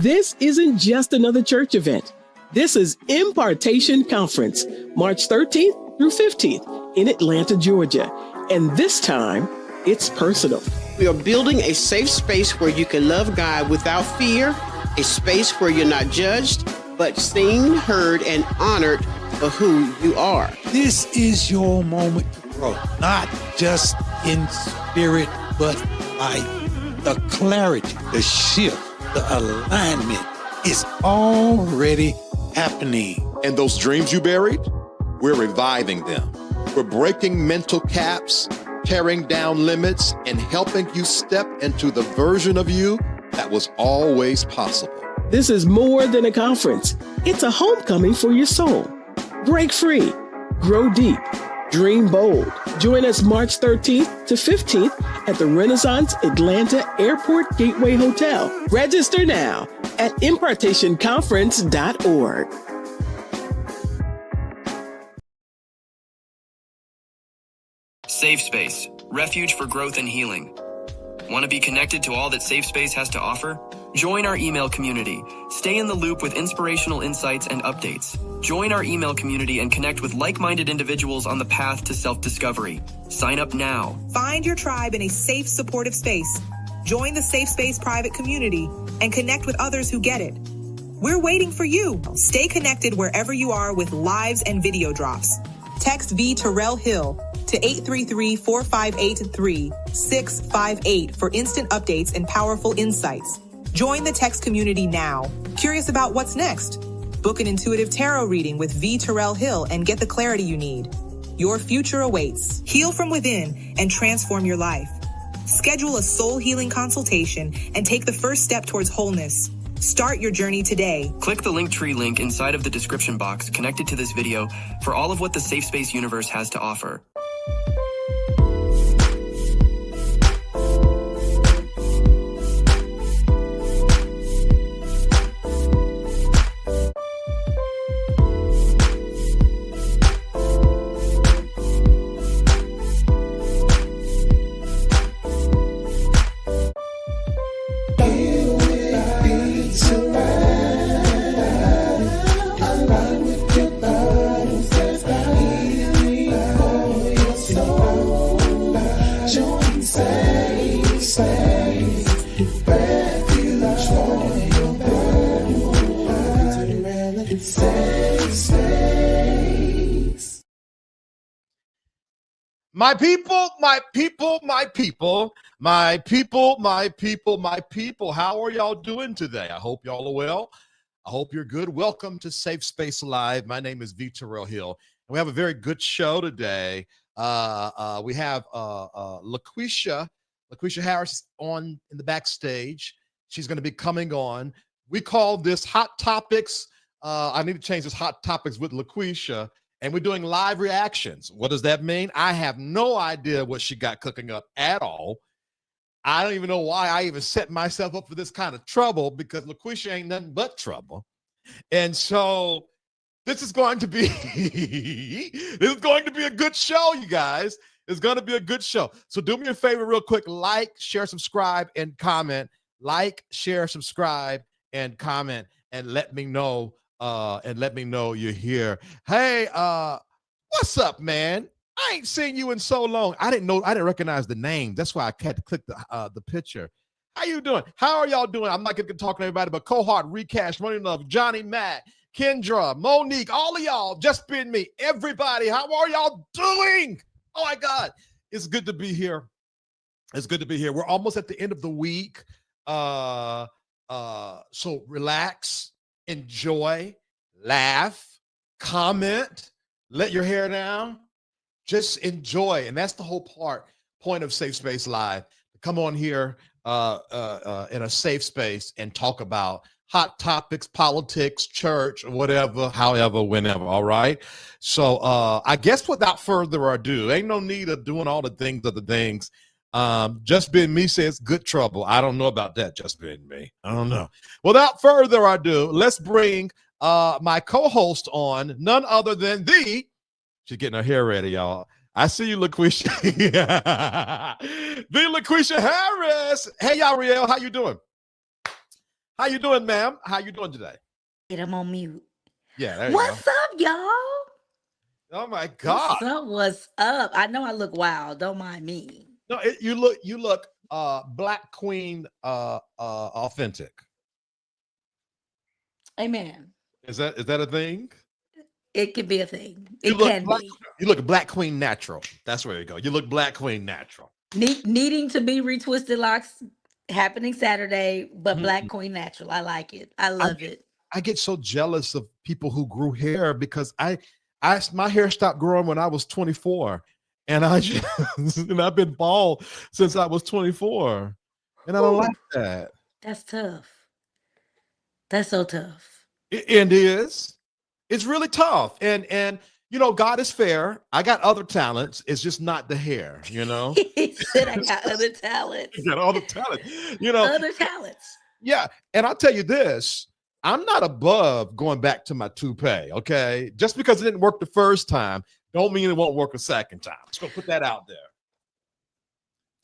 This isn't just another church event. This is Impartation Conference, March 13th through 15th in Atlanta, Georgia. And this time, it's personal. We are building a safe space where you can love God without fear, a space where you're not judged, but seen, heard, and honored for who you are. This is your moment to grow, not just in spirit, but life. The clarity, the shift, the alignment is already happening. And those dreams you buried, we're reviving them. We're breaking mental caps, tearing down limits, and helping you step into the version of you that was always possible. This is more than a conference. It's a homecoming for your soul. Break free, grow deep, dream bold. Join us March 13th to 15th at the Renaissance Atlanta Airport Gateway Hotel. Register now at impartationconference.org. Safe Space, refuge for growth and healing. Want to be connected to all that Safe Space has to offer? Join our email community. Stay in the loop with inspirational insights and updates. Join our email community and connect with like-minded individuals on the path to self-discovery. Sign up now. Find your tribe in a safe, supportive space. Join the Safe Space private community and connect with others who get it. We're waiting for you. Stay connected wherever you are with lives and video drops. Text VTerrillHill to 833-458-3658 for instant updates and powerful insights. Join the text community now. Curious about what's next? Book an intuitive tarot reading with VTerrillHill and get the clarity you need. Your future awaits. Heal from within and transform your life. Schedule a soul healing consultation and take the first step towards wholeness. Start your journey today. Click the Linktree link inside of the description box connected to this video for all of what the Safe Space universe has to offer. My people, my people, my people, my people, my people, my people. How are y'all doing today? I hope y'all are well. I hope you're good. Welcome to Safe Space Live. My name is VTerrillHill, and we have a very good show today. We have LaQuisha Harris on in the backstage. She's going to be coming on. We call this Hot Topics. I need to change this Hot Topics with LaQuisha. And we're doing live reactions. What does that mean? I have no idea what she got cooking up at all. I don't even know why I even set myself up for this kind of trouble, because LaQuisha ain't nothing but trouble. And so this is going to be a good show, you guys. It's going to be a good show. So do me a favor real quick. Like, share, subscribe, and comment. Like, share, subscribe, and comment, and let me know. You're here. Hey, what's up, man? I ain't seen you in so long. I didn't recognize the name. That's why I had to click the picture. How you doing? How are y'all doing? I'm not gonna talk to everybody, but Cohort, Recash, Money Love, Johnny, Matt, Kendra, Monique, all of y'all, just been me, everybody. How are y'all doing? Oh my God, it's good to be here. It's good to be here. We're almost at the end of the week. So relax. Enjoy, laugh, comment, let your hair down, just enjoy. And that's the whole point of Safe Space Live. Come on here in a safe space and talk about hot topics, politics, church, whatever, however, whenever, all right? So I guess without further ado, ain't no need of doing all the things. Just Been Me says good trouble. I don't know about that. Just Been Me. I don't know. Without further ado, let's bring my co-host on, none other than she's getting her hair ready, y'all. I see you, LaQuisha. The LaQuisha Harris. Hey, y'all, Riel, how you doing? How you doing, ma'am? How you doing today? I'm on mute. Yeah, there you What's go. up, y'all? Oh my God. What's up? What's up? I know I look wild. Don't mind me. No, you look Black Queen authentic. Amen. Is that a thing? It can be a thing. You It look can black, be. you look Black Queen natural. That's where you go. You look Black Queen natural. Needing to be retwisted locks happening Saturday, but Mhm. Black Queen natural. I like it. I love it. I get so jealous of people who grew hair because my hair stopped growing when I was 24, and and I've been bald since I was 24, and I don't Ooh, like that. that's tough. That's so tough. It is. It's really tough, and God is fair. I got other talents. It's just not the hair. He said I got other talents. You got all the talent. Other talents. Yeah, and I'll tell you this. I'm not above going back to my toupee, okay? Just because it didn't work the first time, don't mean it won't work a second time. Just gonna put that out there.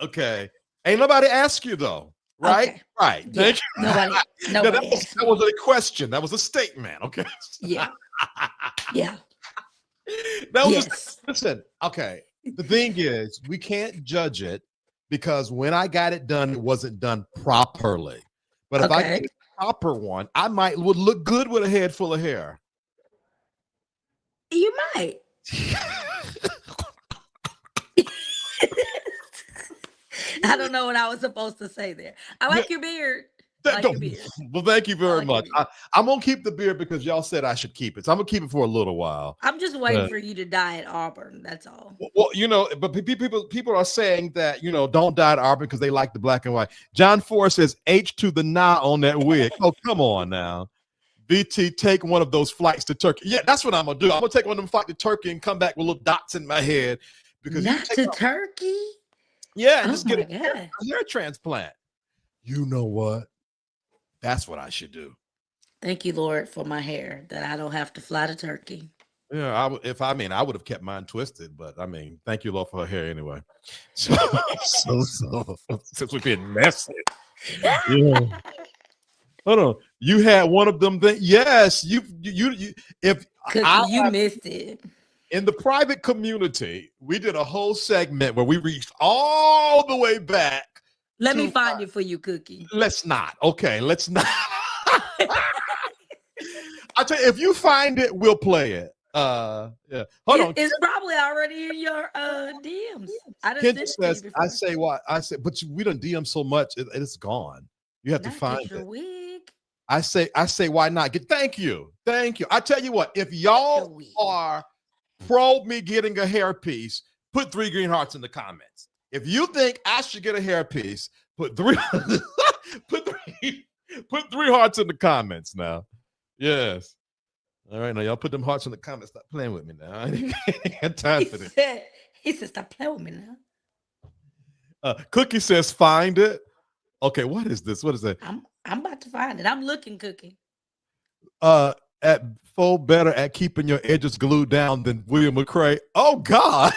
Okay. Ain't nobody ask you though, right? Okay. Right. Yeah, Thank you. nobody No, that was a question. That was a statement, okay? Yeah. Yeah. That was Yes. listen, okay. The thing is, we can't judge it because when I got it done, it wasn't done properly. But if I Okay. get a proper one, I would look good with a head full of hair. You might. I don't know what I was supposed to say there. I like your beard. I like your beard. Well, thank you very like your much. beard. I'm gonna keep the beard because y'all said I should keep it. So I'm gonna keep it for a little while. I'm just waiting for you to dye at Auburn. That's all. Well, but people are saying that don't dye at Auburn because they like the black and white. John Ford says H to the nah on that wig. Oh, come on now. VT, take one of those flights to Turkey. Yeah, that's what I'm gonna do. I'm gonna take one of them flights to Turkey and come back with little dots in my head because Not to Turkey. yeah, and Oh just get my a God. hair transplant. You know what? That's what I should do. Thank you, Lord, for my hair that I don't have to fly to Turkey. Yeah, I would have kept mine twisted, but thank you, Lord, for her hair anyway. So since we're being messy. Yeah. Hold on. You had one of them things. Yes, you if Cookie, you missed it. in the private community, we did a whole segment where we reached all the way back. Let me find it for you, Cookie. Let's not. Okay, let's not. I'll tell you, if you find it, we'll play it. Yeah. Hold on. It's probably already in your DMs. I done Kendra sent it to you says, before. I say what? I said, but we done DM so much, it's gone. You have to Not find get your it. wig. I say, why not? Thank you. I tell you what, if y'all are pro me getting a hairpiece, put 3 green hearts in the comments. If you think I should get a hairpiece, put 3 put 3 hearts in the comments now. Yes. All right, now y'all put them hearts in the comments. Stop playing with me now. I ain't got time for this. He said, stop playing with me now. Cookie says, find it. Okay, what is this? What is that? I'm about to find it. I'm looking, Cookie. At full better at keeping your edges glued down than William McCrae. Oh God.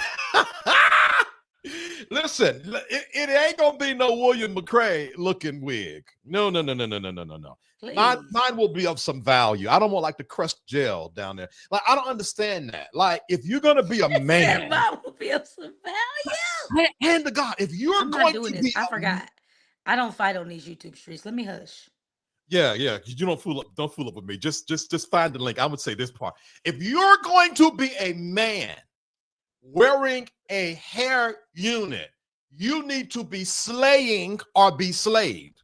Listen, it ain't gonna be no William McCrae looking wig. No. Mine will be of some value. I don't want like the crushed gel down there. Like, I don't understand that. Like, if you're gonna be a man, mine will be of some value. hand to God, if you're I'm going not doing to this. be I forgot. I don't fight on these YouTube streets. Let me hush. Yeah, you don't fool up with me. Just find the link. I would say this part. If you're going to be a man wearing a hair unit, you need to be slaying or be slayed.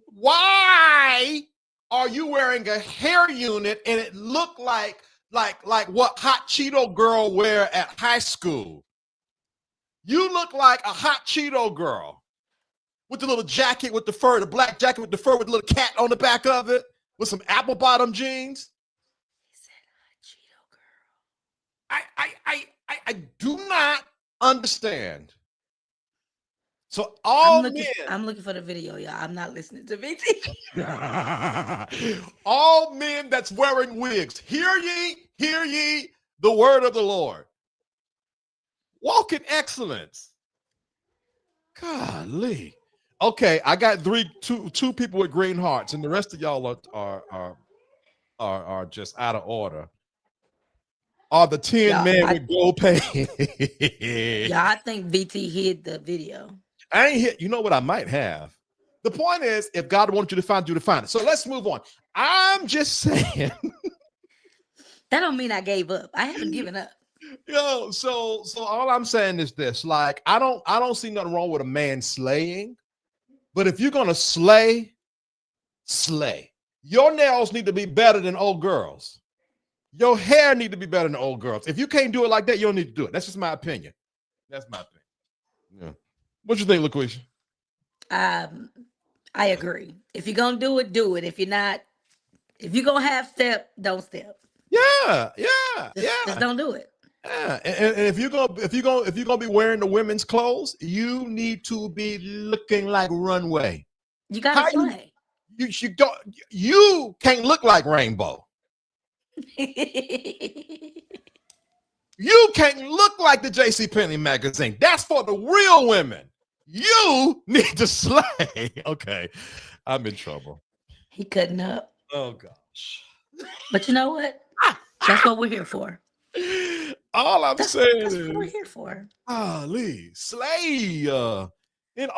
Why are you wearing a hair unit and it look like what hot Cheeto girl wear at high school? You look like a hot Cheeto girl with the little jacket with the fur, the black jacket with the fur with the little cat on the back of it, with some apple bottom jeans. He said, Cheeto girl. I do not understand. So I'm looking for the video, y'all. I'm not listening to VT. all men that's wearing wigs, hear ye the word of the Lord. Walk in excellence. Golly. Okay, I got two people with green hearts, and the rest of y'all are just out of order. Are the 10 men with gold pants? Yeah, I think VT hid the video. I ain't hit. You know what I might have? The point is, if God wants you to find it. So let's move on. I'm just saying. That don't mean I gave up. I haven't given up. Yo, so all I'm saying is this: like, I don't see nothing wrong with a man slaying, but if you're gonna slay. Your nails need to be better than old girls. Your hair need to be better than old girls. If you can't do it like that, you don't need to do it. That's just my opinion. That's my opinion. Yeah. What you think, LaQuisha? I agree. If you're gonna do it, do it. If you're not, if you're gonna have step, don't step. Yeah. Just don't do it. Yeah. And if you're gonna be wearing the women's clothes, you need to be looking like runway. You gotta slay. You can't look like Rainbow. You can't look like the JCPenney magazine. That's for the real women. You need to slay. Okay, I'm in trouble. He cutting up. Oh gosh. But you know what? That's what we're here for. All I'm saying that's is what we're here for. Lee, slay.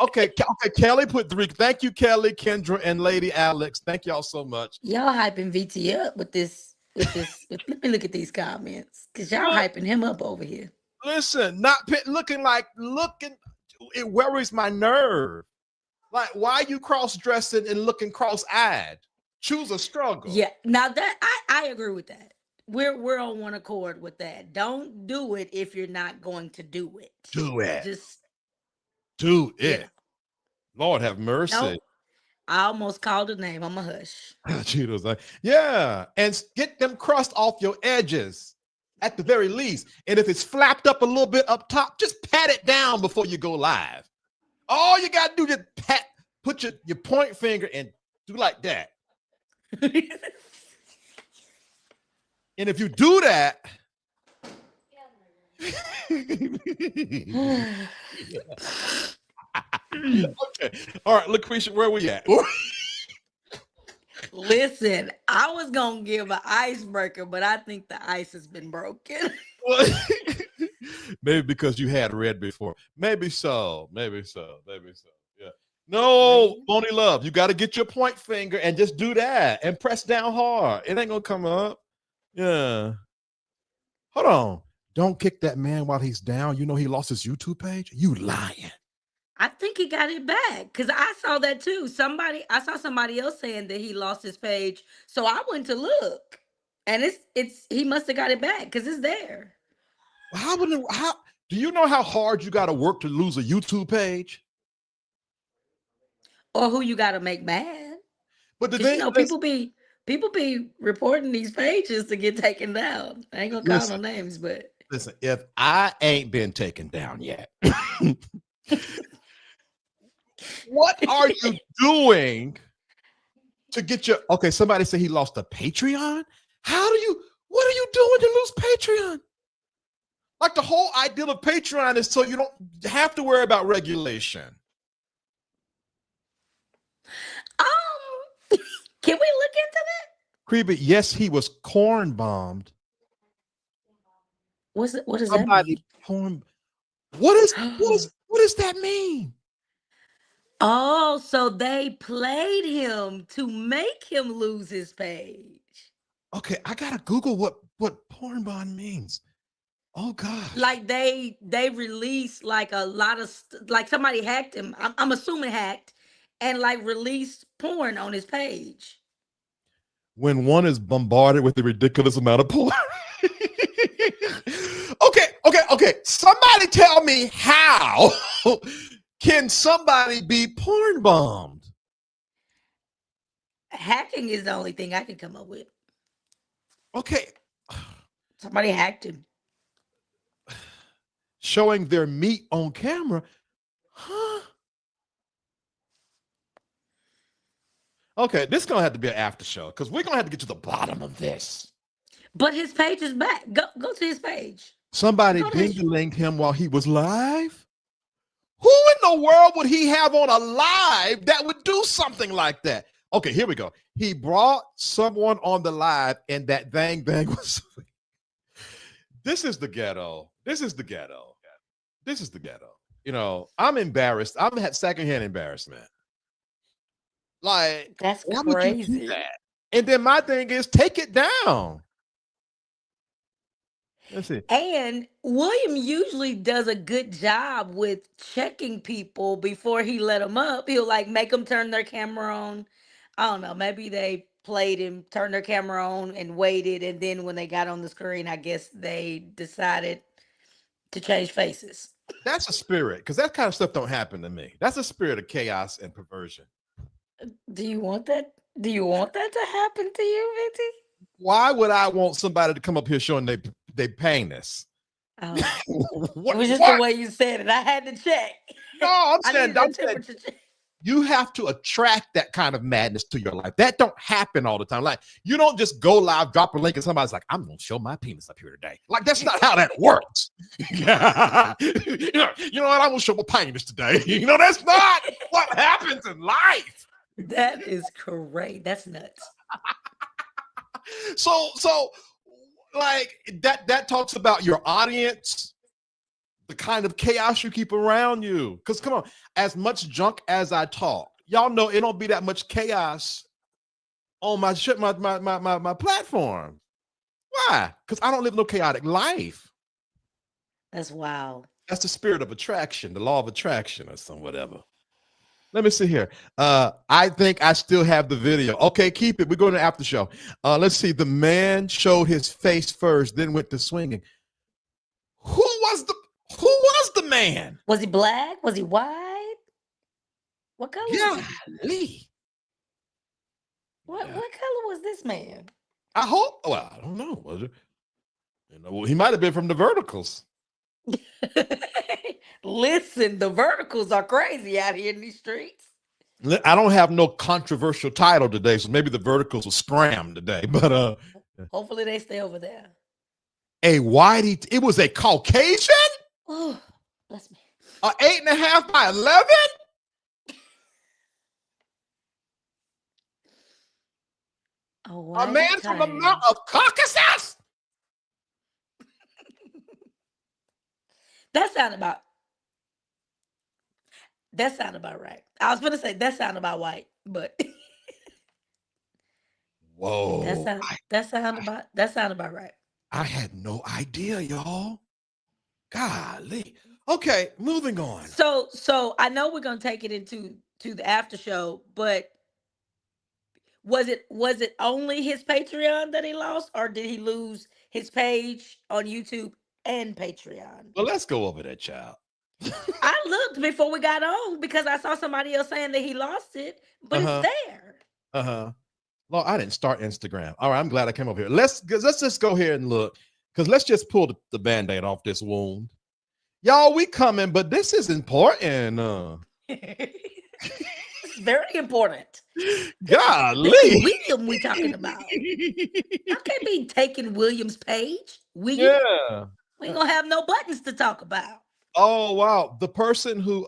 Okay, Kelly put 3. Thank you, Kelly, Kendra, and Lady Alex. Thank y'all so much. Y'all hyping VT up with this. Let me look at these comments, because y'all hyping him up over here. Listen, not looking. It worries my nerve. Like, why you cross-dressing and looking cross-eyed? Choose a struggle. Yeah, now that I agree with that. We're on one accord with that. Don't do it if you're not going to do it. Do it. Just do it. Yeah. Lord have mercy. Nope. I almost called a name. I'm a hush. Cheetos, like, yeah, and get them crust off your edges at the very least. And if it's flapped up a little bit up top, just pat it down before you go live. All you got to do is put your point finger and do like that. And if you do that, okay. All right, LaQuisha, where we at? Listen, I was gonna give an icebreaker, but I think the ice has been broken. Maybe because you had read before. Maybe so. Yeah. No, Bonnie Love, you got to get your point finger and just do that and press down hard. It ain't gonna come up. Yeah. Hold on. Don't kick that man while he's down. You know he lost his YouTube page. You lying. I think he got it back, because I saw that too. I saw somebody else saying that he lost his page, so I went to look, and he must have got it back because it's there. How do you know how hard you got to work to lose a YouTube page? Or who you got to make mad? But the thing, people be reporting these pages to get taken down. I ain't gonna call no names, but listen, if I ain't been taken down yet. What are you doing to get your somebody said he lost a Patreon? What are you doing to lose Patreon? Like, the whole idea of Patreon is so you don't have to worry about regulation. Can we look into that? Creepy, yes, he was corn bombed. What does that mean? What does that mean? Oh, so they played him to make him lose his page. Okay, I gotta Google what porn bond means. Oh God! Like they released like a lot of like somebody hacked him. I'm assuming hacked, and like released porn on his page. When one is bombarded with a ridiculous amount of porn. Okay. Somebody tell me how can somebody be porn bombed? Hacking is the only thing I can come up with. Okay. Somebody hacked him. Showing their meat on camera. Huh? Okay, this is gonna have to be an after show because we're gonna have to get to the bottom of this. But his page is back. Go to his page. Somebody ding-a-linged him while he was live. Who in the world would he have on a live that would do something like that? Okay, here we go. He brought someone on the live, and that bang was. This is the ghetto. This is the ghetto. This is the ghetto. You know, I'm embarrassed. I've had secondhand embarrassment. Like, That's why would you do crazy. that? And then my thing is, take it down. Let's see. And William usually does a good job with checking people before he let them up. He'll like make them turn their camera on. I don't know. Maybe they played him, turned their camera on, and waited. And then when they got on the screen, I guess they decided to change faces. That's a spirit, because that kind of stuff don't happen to me. That's a spirit of chaos and perversion. Do you want that? Do you want that to happen to you, Vinty? Why would I want somebody to come up here showing they penis? Oh, What, it was just what? the way you said it. I had to check. No, I'm I saying, needed a temperature check. you have to attract that kind of madness to your life. That don't happen all the time. Like, you don't just go live, drop a link, and somebody's like, I'm gonna show my penis up here today. Like, that's not how that works. you know what? I'm gonna show my penis today. You know, that's not what happens in life. That is great. That's nuts. So like that talks about your audience, the kind of chaos you keep around you. Because come on, as much junk as I talk, y'all know it don't be that much chaos on my platform. Why? Because I don't live no chaotic life. That's wild. That's the spirit of attraction, the law of attraction, or some whatever. Let me see here. I think I still have the video. Okay, keep it. We're going to after show. Let's see. The man showed his face first, then went to swinging. Who was the man? Was he black? Was he white? What color? Was he? Golly. What color was this man? I hope. Well, I don't know. Was it? You know, he might have been from the verticals. Listen, the verticals are crazy out here in these streets. I don't have no controversial title today, so maybe the verticals will scram today. But hopefully they stay over there. A whitey. It was a Caucasian. Oh, bless me. 8.5 by 11. A man from the Mount of Caucasus. That sounded about right. I was gonna say that sounded about white, but whoa, that sounded about right. I had no idea, y'all. Golly. Okay, moving on. So I know we're gonna take it into the after show, but was it only his Patreon that he lost, or did he lose his page on YouTube and Patreon? Well, let's go over that, child. I looked before we got on because I saw somebody else saying that he lost it, but it's there. Well, I didn't start Instagram. All right, I'm glad I came over here. Let's just go here and look, because let's just pull the Band-Aid off this wound. Y'all, we coming, but this is important. It's very important. Golly. William we talking about. I can't be taking William's page. William. Yeah. We ain't gonna have no buttons to talk about. Oh wow. The person who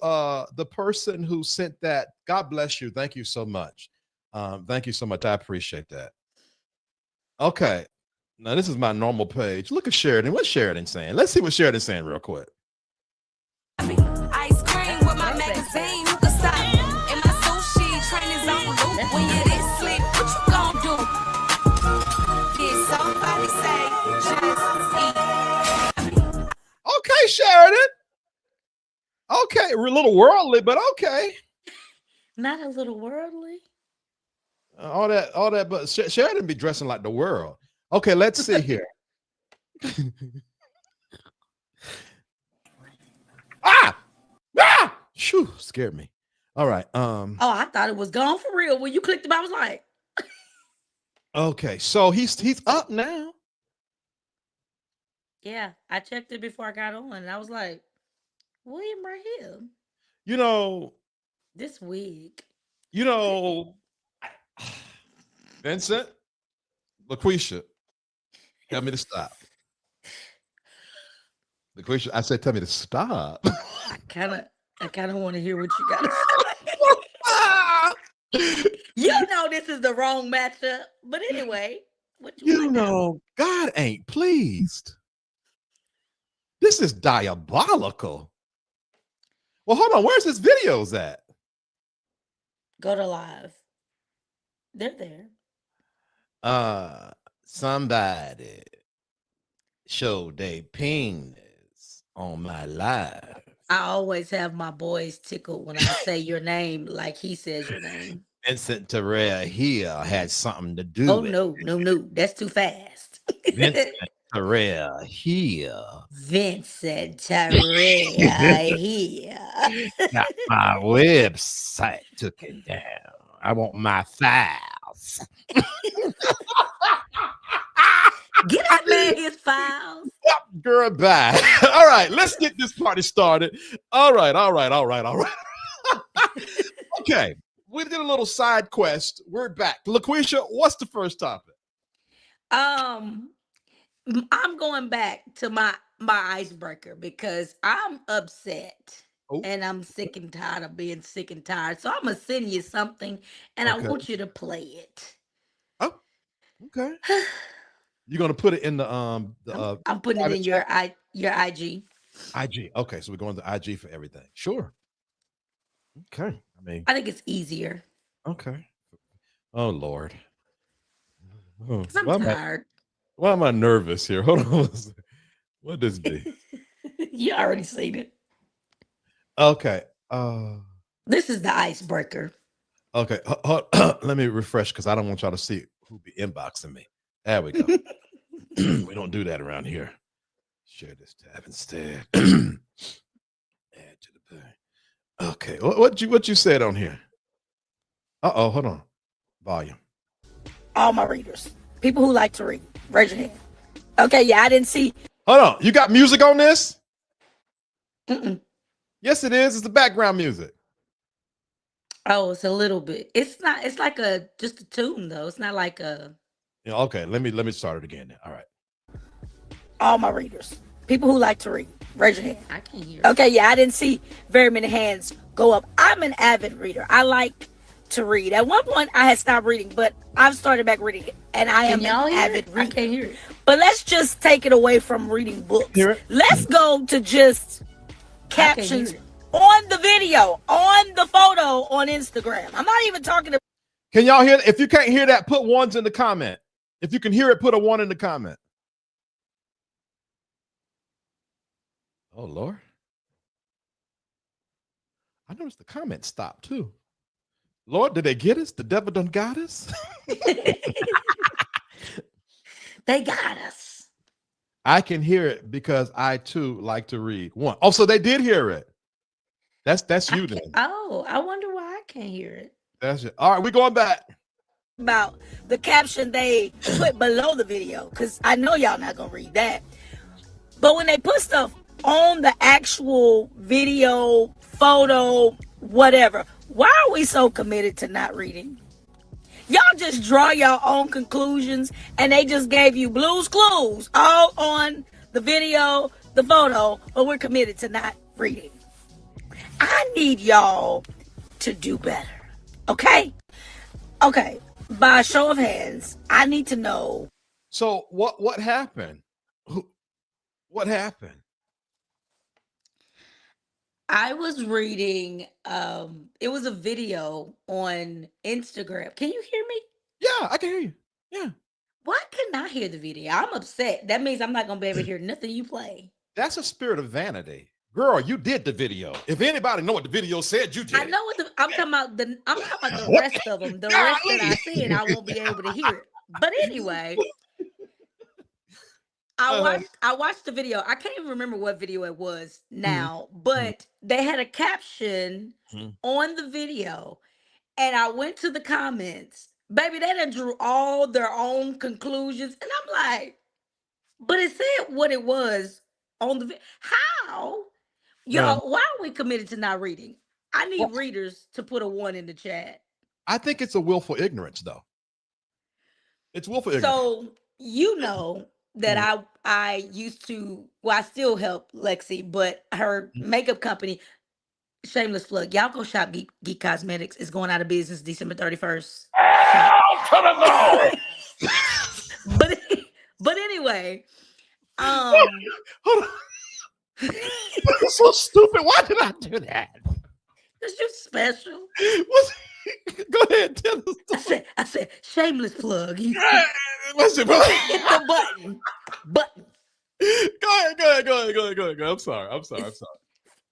sent that, God bless you. Thank you so much. Thank you so much. I appreciate that. Okay. Now this is my normal page. Look at Sheridan. What's Sheridan saying? Let's see what Sheridan's saying real quick. Ice cream with my magazine, you can stop. And my sushi train is on loop. When you're this slick, what you gonna do? Did somebody say just eat? Okay, Sheridan. Okay, we're a little worldly, but okay. Not a little worldly. All that, but Sheridan be dressing like the world. Okay, let's see here. Shoo, scared me. All right. Oh, I thought it was gone for real. When you clicked it, I was like, okay, so he's up now. yeah, I checked it before I got on, and I was like, William right here. You know, this wig. You know, Vincent, LaQuisha, tell me to stop. LaQuisha, I said, tell me to stop. I kind of I kind of want to hear what you got to say. You know this is the wrong matchup. But anyway, what you want now? God ain't pleased. This is diabolical. Well, hold on. Where's his videos at? Go to live. They're there. Somebody showed they penis on my live. I always have my boys tickled when I say your name like he says your name. Vincent TerrillHill had something to do Oh, with no. That's too fast. Vincent TerrillHill. Vincent TerrillHill. Got my website took it down. I want my files. Get that man his files. Girl, bye. All right, let's get this party started. All right. Okay, we did a little side quest. We're back. LaQuisha, what's the first topic? I'm going back to my icebreaker because I'm upset. Oh. And I'm sick and tired of being sick and tired. So I'm gonna send you something, and Okay. I want you to play it. Oh, okay. You're gonna put it in the I'm putting it in your IG. IG. Okay, so we're going to IG for everything. Sure. Okay. I think it's easier. Okay. Oh Lord. Oh, 'Cause I'm tired. Why am I nervous here? Hold on. What does this be? You already seen it. Okay. This is the icebreaker. Okay. Let me refresh because I don't want y'all to see who be inboxing me. There we go. We don't do that around here. Share this tab instead. Add to the page. Okay. What you said on here? Uh-oh, hold on. Volume. All my readers, people who like to read, raise your hand. Okay, yeah, I didn't see. Hold on. You got music on this? Mm-mm. Yes, it is. It's the background music. Oh, it's a little bit. It's not. It's like just a tune though. It's not like a. Yeah, okay. Let me start it again. All right. All my readers, people who like to read, raise your hand. I can't hear. Okay, yeah, I didn't see very many hands go up. I'm an avid reader. I like to read. At one point, I had stopped reading, but I've started back reading, and I am an avid reader. I can't hear it. But let's just take it away from reading books. Hear it? Let's go to just captions on the video, on the photo, on Instagram. I'm not even talking to. Can y'all hear? If you can't hear that, put ones in the comment. If you can hear it, put a 1 in the comment. Oh Lord. I noticed the comments stopped too. Lord, did they get us? The devil done got us? They got us. I can hear it because I too like to read. 1. Oh, so they did hear it. That's you then. Oh, I wonder why I can't hear it. That's it. All right, we're going back. About the caption they put below the video, because I know y'all not gonna read that. But when they put stuff on the actual video, photo, whatever, why are we so committed to not reading? Y'all just draw your own conclusions, and they just gave you Blue's Clues all on the video, the photo, but we're committed to not reading. I need y'all to do better. Okay? Okay. By a show of hands, I need to know. So what happened? What happened? I was reading, it was a video on Instagram. Can you hear me? Yeah, I can hear you. Yeah. Why couldn't I hear the video? I'm upset. That means I'm not gonna be able to hear nothing you play. That's a spirit of vanity. Girl, you did the video. If anybody know what the video said, you did. I know what I'm talking about. The rest of them. The rest that I said, I won't be able to hear it. But anyway, I watched the video. I can't even remember what video it was now, but they had a caption on the video, and I went to the comments. Baby, they done drew all their own conclusions, and I'm like, but it said what it was on the video. How? Y'all, why are we committed to not reading? I need readers to put a 1 in the chat. I think it's a willful ignorance, though. It's willful ignorance. So you know that I used to, well, I still help Lexi, but her makeup company, shameless plug. Y'all go shop Geek Cosmetics. It's going out of business December 31st. but but anyway, Hold on. That's so stupid. Why did I do that? Because you're special. Go ahead, tell the story. I said, shameless plug. Listen, hit the button. Go ahead. I'm sorry.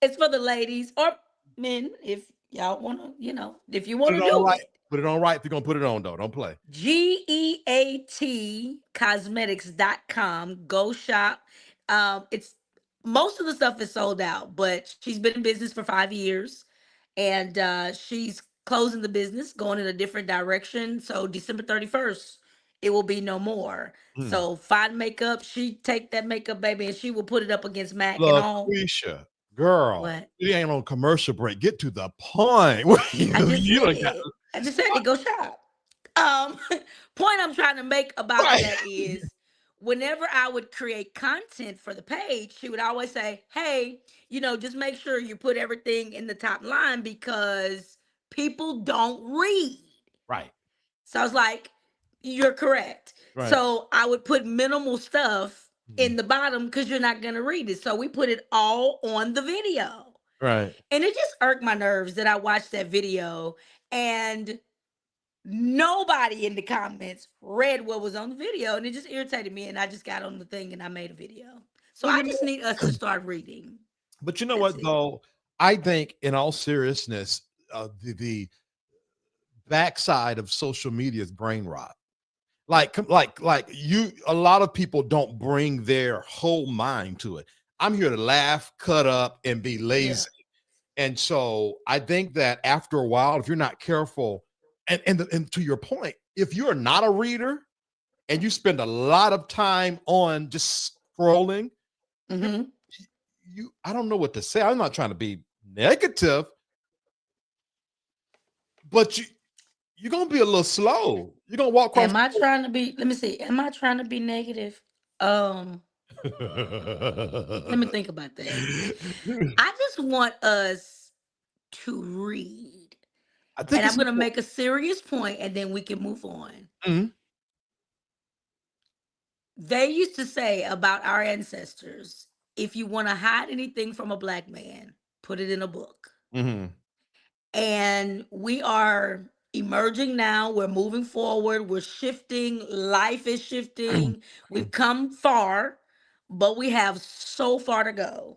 It's for the ladies or men if y'all want to, if you want to Put it on do right. it. Put it on right if you're going to put it on, though. Don't play. GEAT cosmetics.com. Go shop. It's most of the stuff is sold out, but she's been in business for 5 years and she's closing the business, going in a different direction. So December 31st, it will be no more. So fine makeup, she take that makeup, baby, and she will put it up against MAC and all. LaQuisha, girl, What? you ain't on commercial break. Get to the point. I just said to go shop. Point I'm trying to make about that is whenever I would create content for the page, she would always say, hey, just make sure you put everything in the top line because people don't read. Right. So I was like, you're correct. Right. So I would put minimal stuff in the bottom because you're not going to read it. So we put it all on the video. Right. And it just irked my nerves that I watched that video and nobody in the comments read what was on the video, and it just irritated me, and I just got on the thing and I made a video. So I just need us to start reading. But you know what, though? I think in all seriousness, the backside of social media is brain rot. Like you, a lot of people don't bring their whole mind to it. I'm here to laugh, cut up, and be lazy. Yeah. And so I think that after a while, if you're not careful, and to your point, if you're not a reader and you spend a lot of time on just scrolling, I don't know what to say. I'm not trying to be negative, but you're gonna be a little slow. You're gonna walk across. Am I trying to be? Let me see. Am I trying to be negative? Let me think about that. I just want us to read. And I'm going to make a serious point and then we can move on. Mm-hmm. They used to say about our ancestors, if you want to hide anything from a Black man, put it in a book. Mm-hmm. And we are emerging now. We're moving forward. We're shifting. Life is shifting. We've come far, but we have so far to go.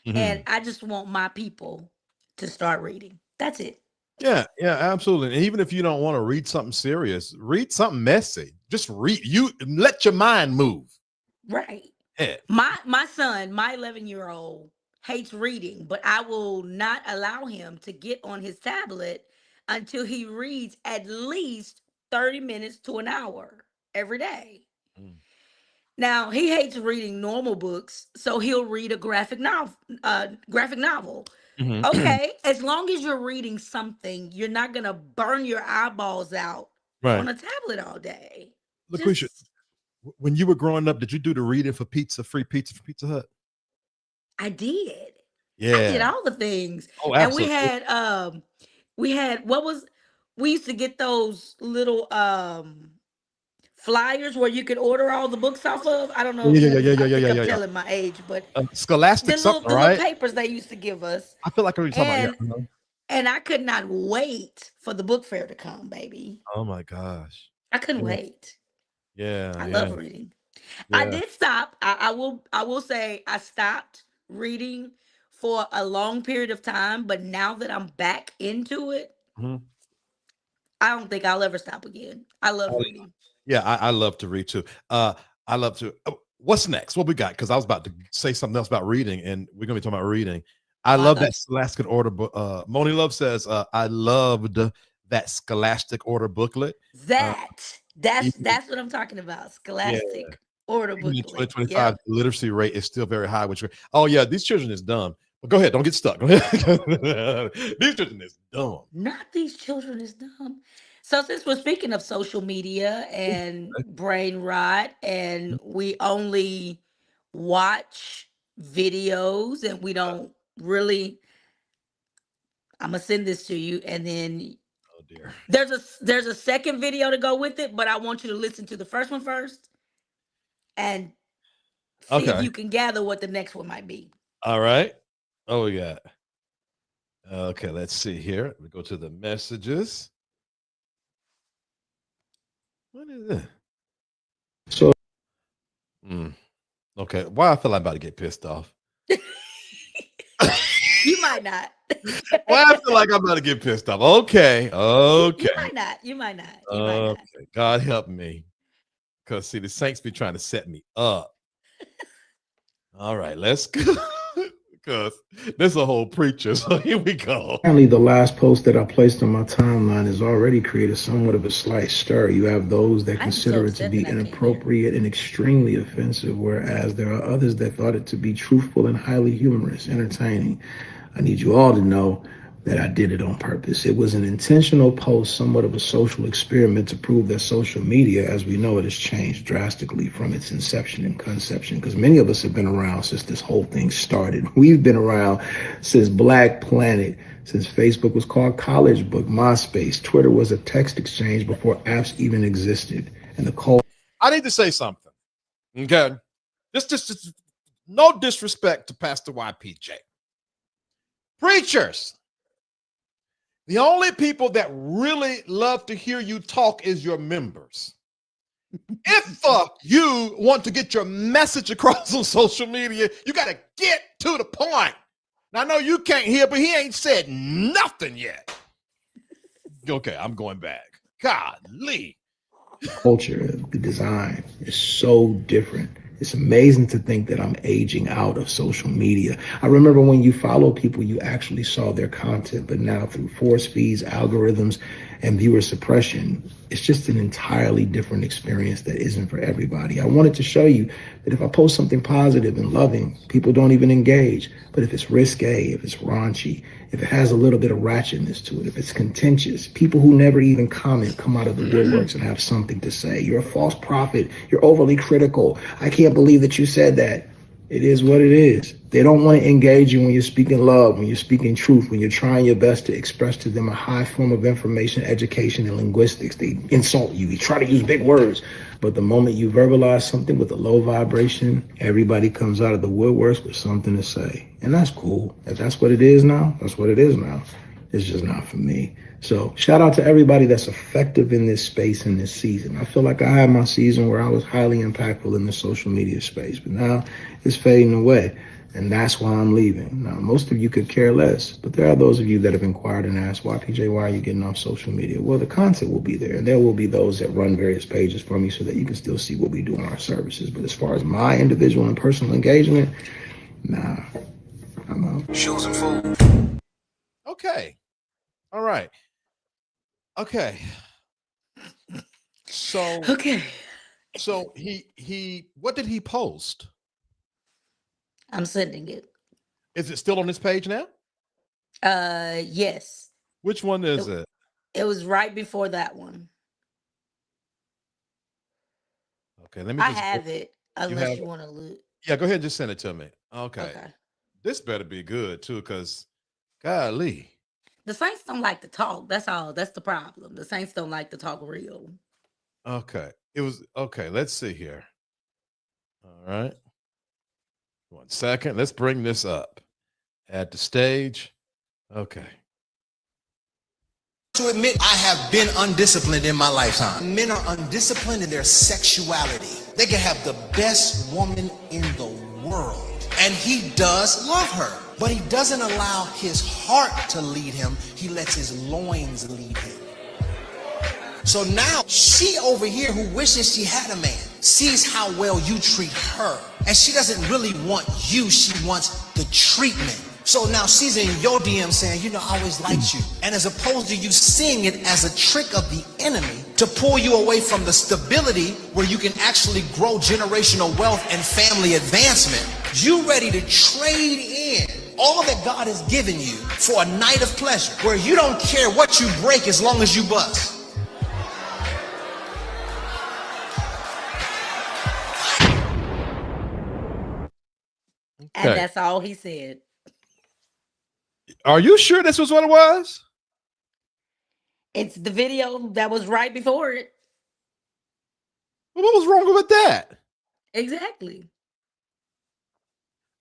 Mm-hmm. And I just want my people to start reading. That's it. Yeah, absolutely. And even if you don't want to read something serious, read something messy. Just read. You let your mind move. Right. Yeah. My son, my 11-year-old, hates reading, but I will not allow him to get on his tablet until he reads at least 30 minutes to an hour every day. Now, he hates reading normal books, so he'll read a graphic novel. Mm-hmm. Okay, as long as you're reading something, you're not going to burn your eyeballs out on a tablet all day. LaQuisha, when you were growing up, did you do the reading for free pizza from Pizza Hut? I did. Yeah. I did all the things. Oh, absolutely. And we used to get those little flyers where you could order all the books off of. I don't know. I'm telling my age, but Scholastic the little papers they used to give us. I feel like I'm talking about. And I could not wait for the book fair to come, baby. Oh my gosh, I couldn't wait. Yeah, I love reading. Yeah. I did stop. I will say I stopped reading for a long period of time, but now that I'm back into it, I don't think I'll ever stop again. I love reading. Yeah, I love to read too. I love to. What's next? What we got? Because I was about to say something else about reading, and we're gonna be talking about reading. I love that Scholastic Order book. Moni Love says, I loved that Scholastic Order booklet. That's what I'm talking about. Scholastic Order booklet. In 2025, the literacy rate is still very high. These children is dumb. But go ahead, don't get stuck. These children is dumb. Not these children is dumb. So since we're speaking of social media and brain rot, and we only watch videos and we don't really, I'm gonna send this to you, and then Oh dear. there's a second video to go with it, but I want you to listen to the first one first and see if Okay. you can gather what the next one might be. All right. Oh, we got. Okay, let's see here. We go to the messages. What is it? So Okay. Why I feel like I'm about to get pissed off. You might not. Why I feel like I'm about to get pissed off. Okay. Okay. You might not. You might not. You might not. Okay. God help me. Because see, the Saints be trying to set me up. All right, let's go. Because this is a whole preacher. So here we go. apparently the last post that I placed on my timeline has already created somewhat of a slight stir. You have those that I'm so consider it to upset be that I can't hear. inappropriate and extremely offensive, whereas there are others that thought it to be truthful and highly humorous, entertaining. I need you all to know that I did it on purpose. It was an intentional post, somewhat of a social experiment to prove that social media, as we know it, has changed drastically from its inception and conception, because many of us have been around since this whole thing started. We've been around since Black Planet, since Facebook was called College Book, MySpace, Twitter was a text exchange before apps even existed. And the call. I need to say something. Okay. Just no disrespect to Pastor YPJ. Preachers. The only people that really love to hear you talk is your members. If you want to get your message across on social media, you got to get to the point. Now, I know you can't hear, but he ain't said nothing yet. Okay, I'm going back. Golly. Culture, the design is so different. It's amazing to think that I'm aging out of social media. I remember when you follow people, you actually saw their content, but now through force feeds, algorithms, and viewer suppression, it's just an entirely different experience that isn't for everybody. I wanted to show you that if I post something positive and loving, people don't even engage. But if it's risque, if it's raunchy, if it has a little bit of ratchetness to it, if it's contentious, people who never even comment come out of the woodworks and have something to say. You're a false prophet. You're overly critical. I can't believe that you said that. It is what it is. They don't want to engage you when you're speaking love, when you're speaking truth, when you're trying your best to express to them a high form of information, education, and linguistics. They insult you. You try to use big words. But the moment you verbalize something with a low vibration, everybody comes out of the woodworks with something to say. And that's cool. If that's what it is now, that's what it is now. It's just not for me. So shout out to everybody that's effective in this space in this season. I feel like I had my season where I was highly impactful in the social media space, but now it's fading away. And that's why I'm leaving. Now, most of you could care less, but there are those of you that have inquired and asked, why, PJ, why are you getting off social media? Well, the content will be there. And there will be those that run various pages for me so that you can still see what we do in our services. But as far as my individual and personal engagement, nah, I'm out. Show some food. Okay. All right. Okay. So he what did he post? I'm sending it. Is it still on this page now? Yes. Which one is it? It was right before that one. Okay, let me I just have it unless you want to look. Yeah, go ahead and just send it to me. Okay. This better be good too, because golly. The Saints don't like to talk. That's all. That's the problem. The Saints don't like to talk real. Okay. It was okay. Let's see here. All right. 1 second. Let's bring this up. At the stage. Okay. To admit, I have been undisciplined in my lifetime. Men are undisciplined in their sexuality. They can have the best woman in the world, and he does love her, but he doesn't allow his heart to lead him. He lets his loins lead him. So now she over here who wishes she had a man sees how well you treat her, and she doesn't really want you. She wants the treatment. So now she's in your DM saying, you know, I always liked you. And as opposed to you seeing it as a trick of the enemy to pull you away from the stability where you can actually grow generational wealth and family advancement, you ready to trade in all that God has given you for a night of pleasure where you don't care what you break as long as you bust. And that's all he said. Are you sure this was what it was? It's the video that was right before it. Well, what was wrong with that? Exactly.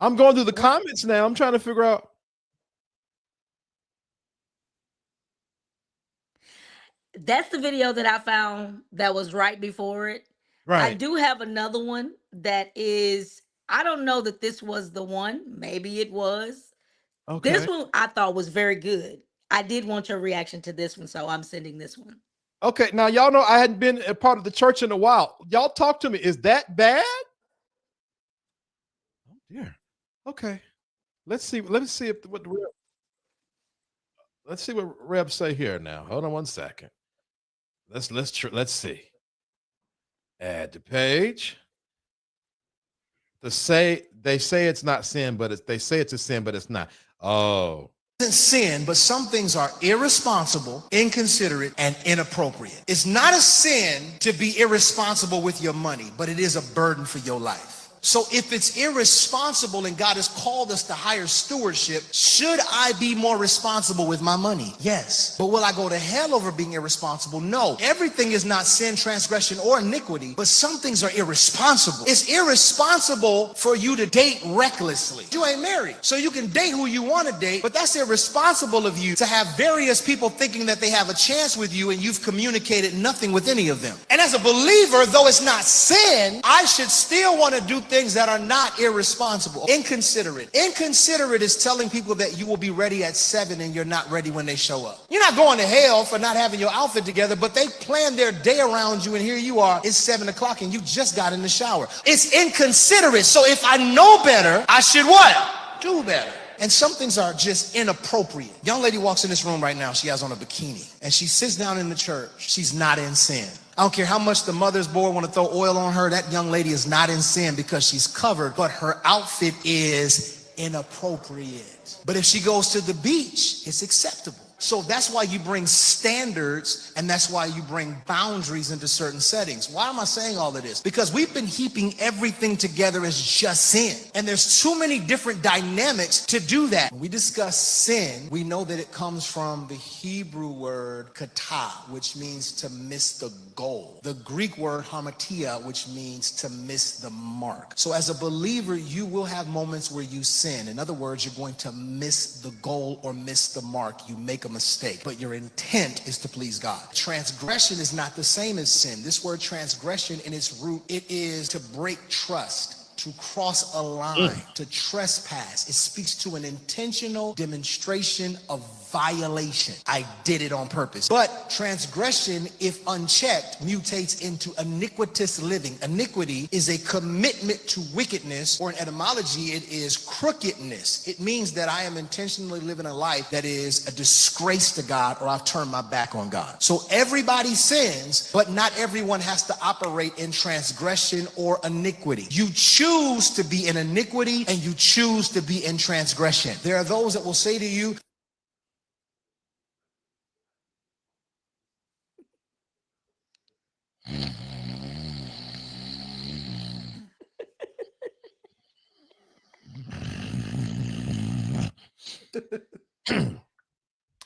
I'm going through the comments now. I'm trying to figure out. That's the video that I found that was right before it. I Right. do have another one that is, I don't know that this was the one. Maybe it was. This Okay. one I thought was very good. I did want your reaction to this one, so I'm sending this one. Okay. Now, y'all know I hadn't been a part of the church in a while. Y'all talk to me. Is that bad? Oh, dear. Okay. Let's see. Let's see if what the Reb, let's see what Reb say here now. Hold on one second. Let's see. Add to page. They say it's not sin, but they say it's a sin, but it's not. Oh. Isn't sin, but some things are irresponsible, inconsiderate, and inappropriate. It's not a sin to be irresponsible with your money, but it is a burden for your life. So if it's irresponsible and God has called us to higher stewardship, should I be more responsible with my money? Yes. But will I go to hell over being irresponsible? No. Everything is not sin, transgression, or iniquity, but some things are irresponsible. It's irresponsible for you to date recklessly. You ain't married, so you can date who you want to date, but that's irresponsible of you to have various people thinking that they have a chance with you and you've communicated nothing with any of them. And as a believer, though it's not sin, I should still want to do things that are not irresponsible. Inconsiderate. Inconsiderate is telling people that you will be ready at 7 and you're not ready when they show up. You're not going to hell for not having your outfit together, but they plan their day around you and here you are, it's 7 o'clock and you just got in the shower. It's inconsiderate. So if I know better, I should what? Do better. And some things are just inappropriate. Young lady walks in this room right now, she has on a bikini and she sits down in the church. She's not in sin. I don't care how much the mother's board want to throw oil on her, that young lady is not in sin because she's covered, but her outfit is inappropriate. But if she goes to the beach, it's acceptable. So that's why you bring standards and that's why you bring boundaries into certain settings. Why am I saying all of this? Because we've been heaping everything together as just sin. And there's too many different dynamics to do that. When we discuss sin, we know that it comes from the Hebrew word kata, which means to miss the goal. The Greek word hamartia, which means to miss the mark. So as a believer, you will have moments where you sin. In other words, you're going to miss the goal or miss the mark. You make a mistake, but your intent is to please God. Transgression is not the same as sin. This word transgression in its root, it is to break trust, to cross a line, to trespass. It speaks to an intentional demonstration of violation. I did it on purpose. But transgression, if unchecked, mutates into iniquitous living. Iniquity is a commitment to wickedness, or in etymology, it is crookedness. It means that I am intentionally living a life that is a disgrace to God, or I've turned my back on God. So everybody sins, but not everyone has to operate in transgression or iniquity. You choose to be in iniquity and you choose to be in transgression. There are those that will say to you,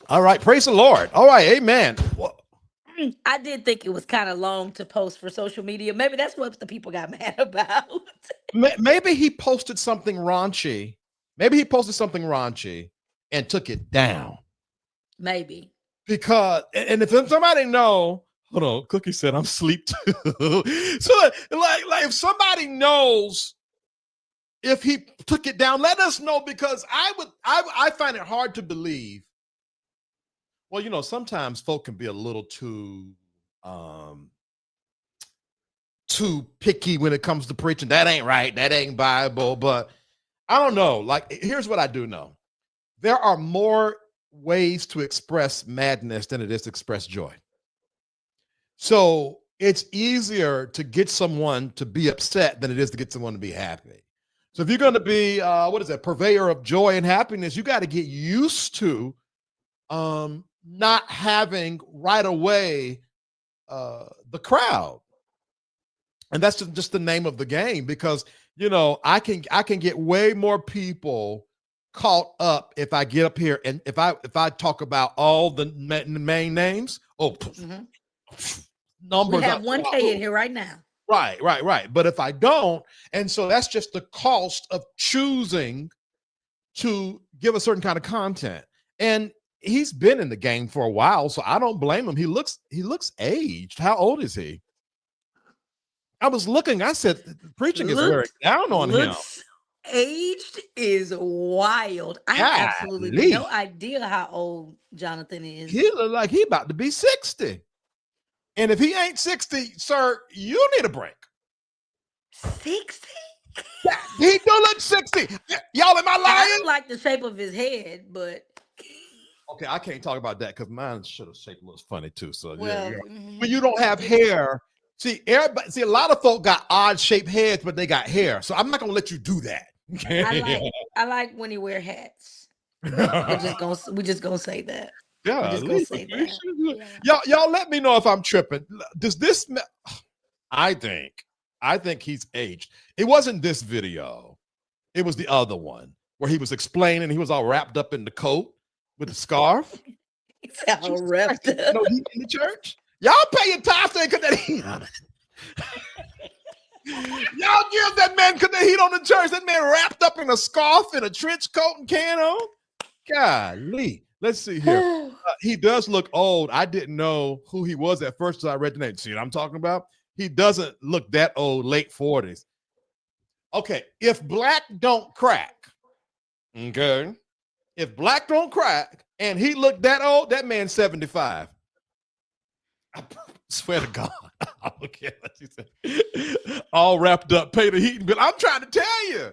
All right. Praise the Lord. All right. Amen. Well, I did think it was kind of long to post for social media. Maybe that's what the people got mad about. maybe he posted something raunchy. Maybe he posted something raunchy and took it down. Maybe. Because, and if somebody know, hold on, Cookie said I'm asleep too. So like if somebody knows if he took it down, let us know, because I find it hard to believe. Well, you know, sometimes folk can be a little too picky when it comes to preaching. That ain't right. That ain't Bible. But I don't know. Like, here's what I do know. There are more ways to express madness than it is to express joy. So it's easier to get someone to be upset than it is to get someone to be happy. So if you're going to be, purveyor of joy and happiness, you got to get used to not having right away the crowd. And that's just the name of the game, because, you know, I can get way more people caught up if I get up here and if I talk about all the main names. Oh, numbers. We have 1K in here right now. Right. But if I don't, and so that's just the cost of choosing to give a certain kind of content. And he's been in the game for a while, so I don't blame him. He looks aged. How old is he? I was looking, I said preaching is wearing down on him. Aged is wild. I have absolutely no idea how old Jonathan is. He look like he about to be 60. And if he ain't 60, sir, you need a break. 60? Yeah, he do look 60. Y'all, am I lying? I don't like the shape of his head, but okay, I can't talk about that because mine should have shaped looks funny too. So well, when you don't have hair, see, everybody, a lot of folk got odd shaped heads, but they got hair. So I'm not gonna let you do that. I like when he wear hats. We're just gonna say that. Yeah, we're just gonna say that. Yeah. Y'all let me know if I'm tripping. Does this? I think he's aged. It wasn't this video. It was the other one where he was explaining. He was all wrapped up in the coat with the scarf. He's all wrapped up. No heat in the church. Y'all pay your tithes and cut that heat on it. Y'all give that man cut the heat on the church. That man wrapped up in a scarf and a trench coat and can on. Golly. Let's see here. He does look old. I didn't know who he was at first until I read the name. See what I'm talking about? He doesn't look that old, late 40s. Okay, if black don't crack, okay, if black don't crack and he looked that old, that man's 75. I swear to God. I don't care what you say. All wrapped up, pay the heating bill. I'm trying to tell you.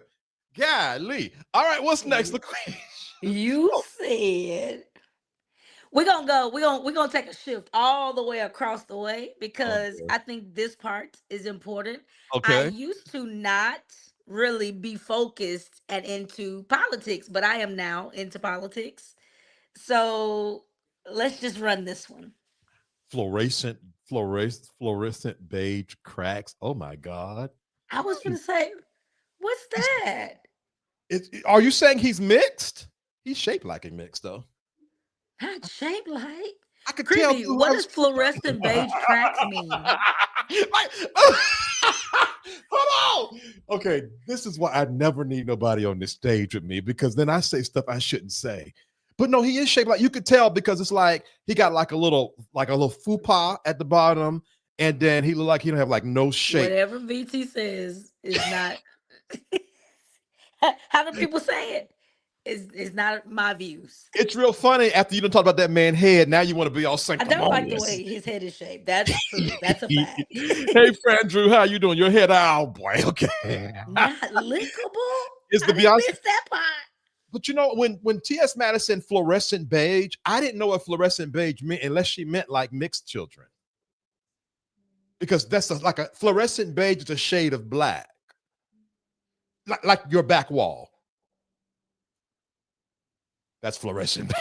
Golly. All right, what's next, LaQueen? You said we're gonna take a shift all the way across the way because I think this part is important. Okay. I used to not really be focused and into politics, but I am now into politics. So let's just run this one. Fluorescent beige cracks. Oh my God. I was gonna say, what's that? Are you saying he's mixed? He's shaped like a mix, though. Not shaped like. I could Creepy. tell. What does fluorescent beige cracks mean? Hold on. Okay, this is why I never need nobody on this stage with me because then I say stuff I shouldn't say. But no, he is shaped like you could tell because it's like he got like a little fupa at the bottom, and then he look like he don't have like no shape. Whatever VT says is not. How do people say it? It's not my views. It's real funny after you don't talk about that man's head. Now you want to be all I sanctimonious. don't like the way his head is shaped. That's true. That's a fact. Hey, friend Drew, how you doing? Your head, oh boy, okay. Not lickable. Is the I Beyonce? missed that part. But you know, when T.S. Madison fluorescent beige, I didn't know what fluorescent beige meant unless she meant like mixed children. Because that's like a fluorescent beige is a shade of black. Like your back wall. That's fluorescent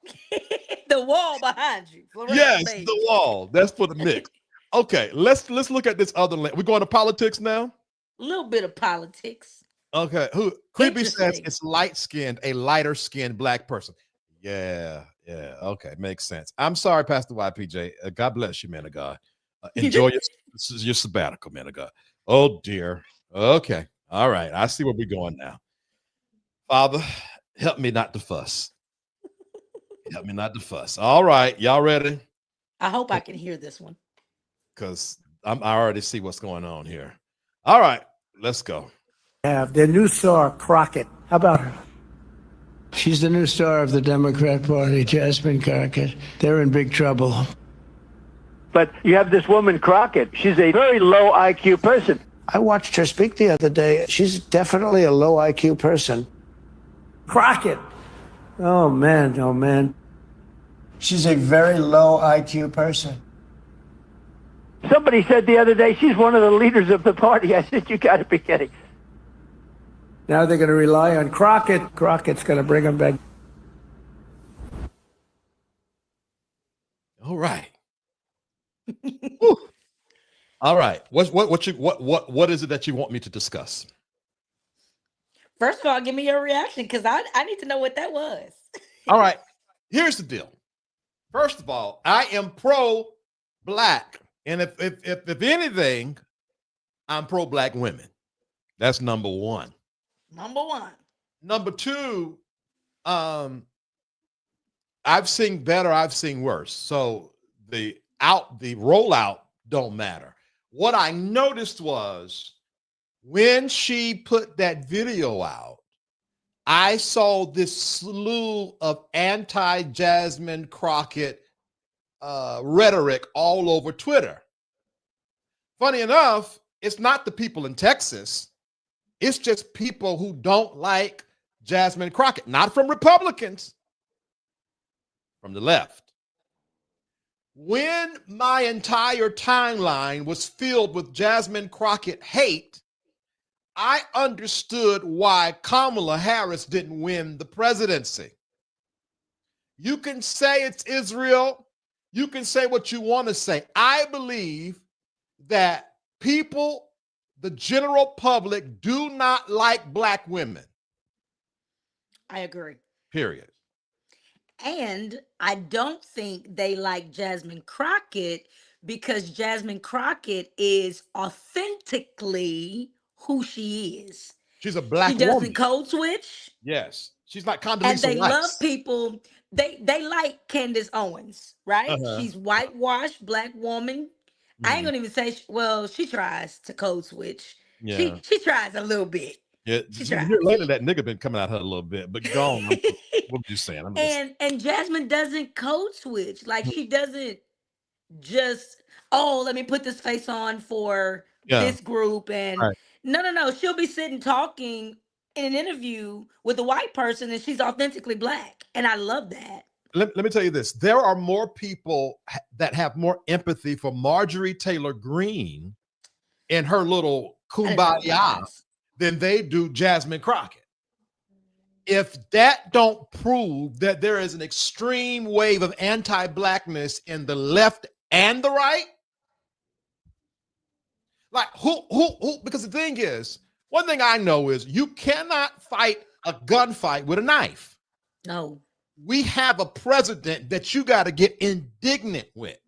beige. The wall behind you. Yes, beige. the wall. That's for the mix. Okay, let's look at this other link. We're going to politics now? A little bit of politics. Okay. Creepy says it's light-skinned, a lighter-skinned black person. Yeah. Okay, makes sense. I'm sorry, Pastor YPJ. God bless you, man of God. Enjoy your sabbatical, man of God. Oh dear. Okay. All right. I see where we're going now. Father, help me not to fuss. Help me not to fuss. All right. Y'all ready? I hope I can hear this one. Because I already see what's going on here. All right. Let's go. Have their new star, Crockett. How about her? She's the new star of the Democrat Party, Jasmine Crockett. They're in big trouble. But you have this woman, Crockett. She's a very low IQ person. I watched her speak the other day. She's definitely a low IQ person. Crockett. Oh, man. She's a very low IQ person. Somebody said the other day she's one of the leaders of the party. I said, you got to be kidding. Now they're going to rely on Crockett. Crockett's going to bring them back. All right. All right. What is it that you want me to discuss? First of all, give me your reaction because I need to know what that was. All right. Here's the deal. First of all, I am pro-black. And if anything, I'm pro-black women. That's number one. Number one. Number two, I've seen better, I've seen worse. So the rollout don't matter. What I noticed was when she put that video out, I saw this slew of anti-Jasmine Crockett rhetoric all over Twitter. Funny enough, it's not the people in Texas. It's just people who don't like Jasmine Crockett, not from Republicans, from the left. When my entire timeline was filled with Jasmine Crockett hate, I understood why Kamala Harris didn't win the presidency. You can say it's Israel. You can say what you want to say. I believe that people, the general public, do not like black women. I agree. Period. And I don't think they like Jasmine Crockett because Jasmine Crockett is authentically who she is. She's a black She doesn't woman. code switch. Yes. She's not Condoleezza And they Rice. love people. They like Candace Owens, right? Uh-huh. She's whitewashed black woman. I ain't gonna even say. She tries to code switch. Yeah. She tries a little bit. Yeah. Here later, that nigga been coming out her a little bit, but go on. What were you saying? And Jasmine doesn't code switch. Like she doesn't just, oh, let me put this face on for this group. And no. She'll be sitting talking in an interview with a white person and she's authentically black. And I love that. Let me tell you this. There are more people that have more empathy for Marjorie Taylor Greene and her little kumbaya than they do Jasmine Crockett. If that don't prove that there is an extreme wave of anti-blackness in the left and the right, like who, because the thing is, one thing I know is you cannot fight a gunfight with a knife. No. We have a president that you got to get indignant with.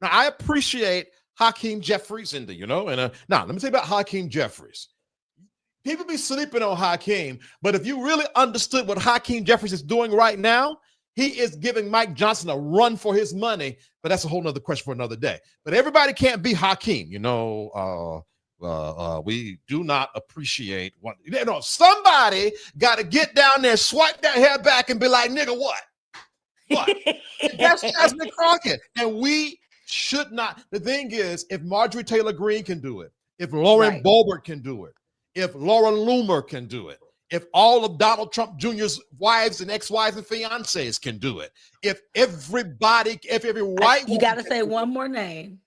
Now, I appreciate Hakeem Jeffries and now let me tell you about Hakeem Jeffries. People be sleeping on Hakeem, but if you really understood what Hakeem Jeffries is doing right now, he is giving Mike Johnson a run for his money, but that's a whole nother question for another day. But everybody can't be Hakeem, we do not appreciate what, somebody got to get down there, swipe that hair back and be like, nigga, what? That's Jasmine Crockett. And we should not. The thing is, if Marjorie Taylor Greene can do it, if Lauren Boebert can do it, if Laura Loomer can do it, if all of Donald Trump Jr.'s wives and ex-wives and fiancés can do it, if every white you got to say one more name,